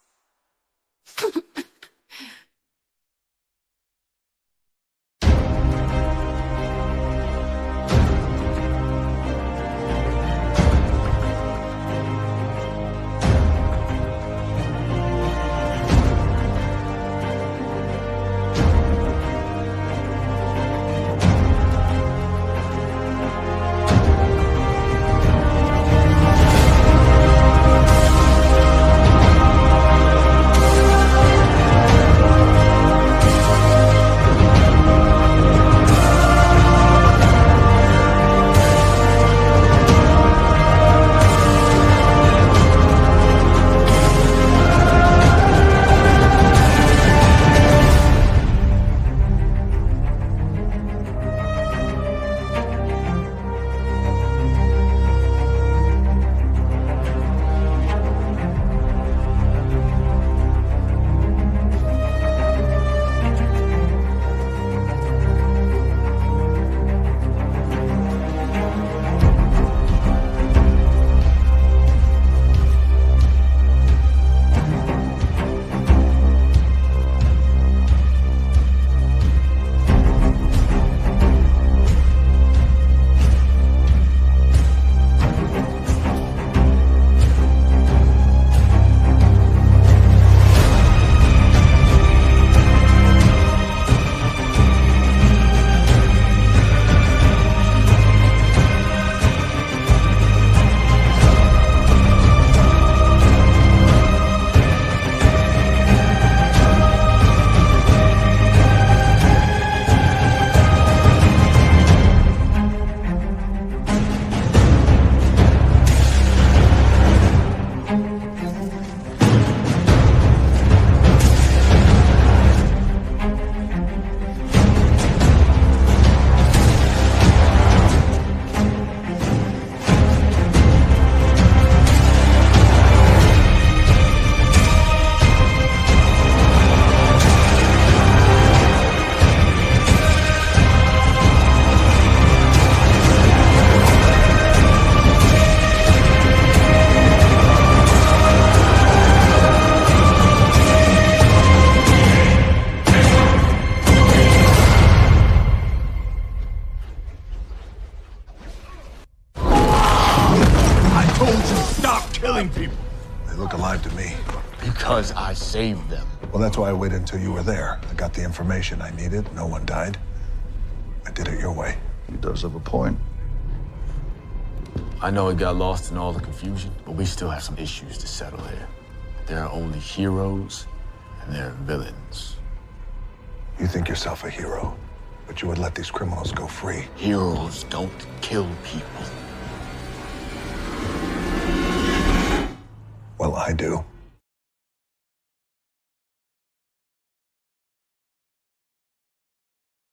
B: People. They look alive to me.
F: Because I saved them.
B: Well, that's why I waited until you were there. I got the information I needed. No one died. I did it your way.
G: He does have a point.
F: I know it got lost in all the confusion, but we still have some issues to settle here. There are only heroes and there are villains.
B: You think yourself a hero, but you would let these criminals go free.
F: Heroes don't kill people.
B: Well, I do.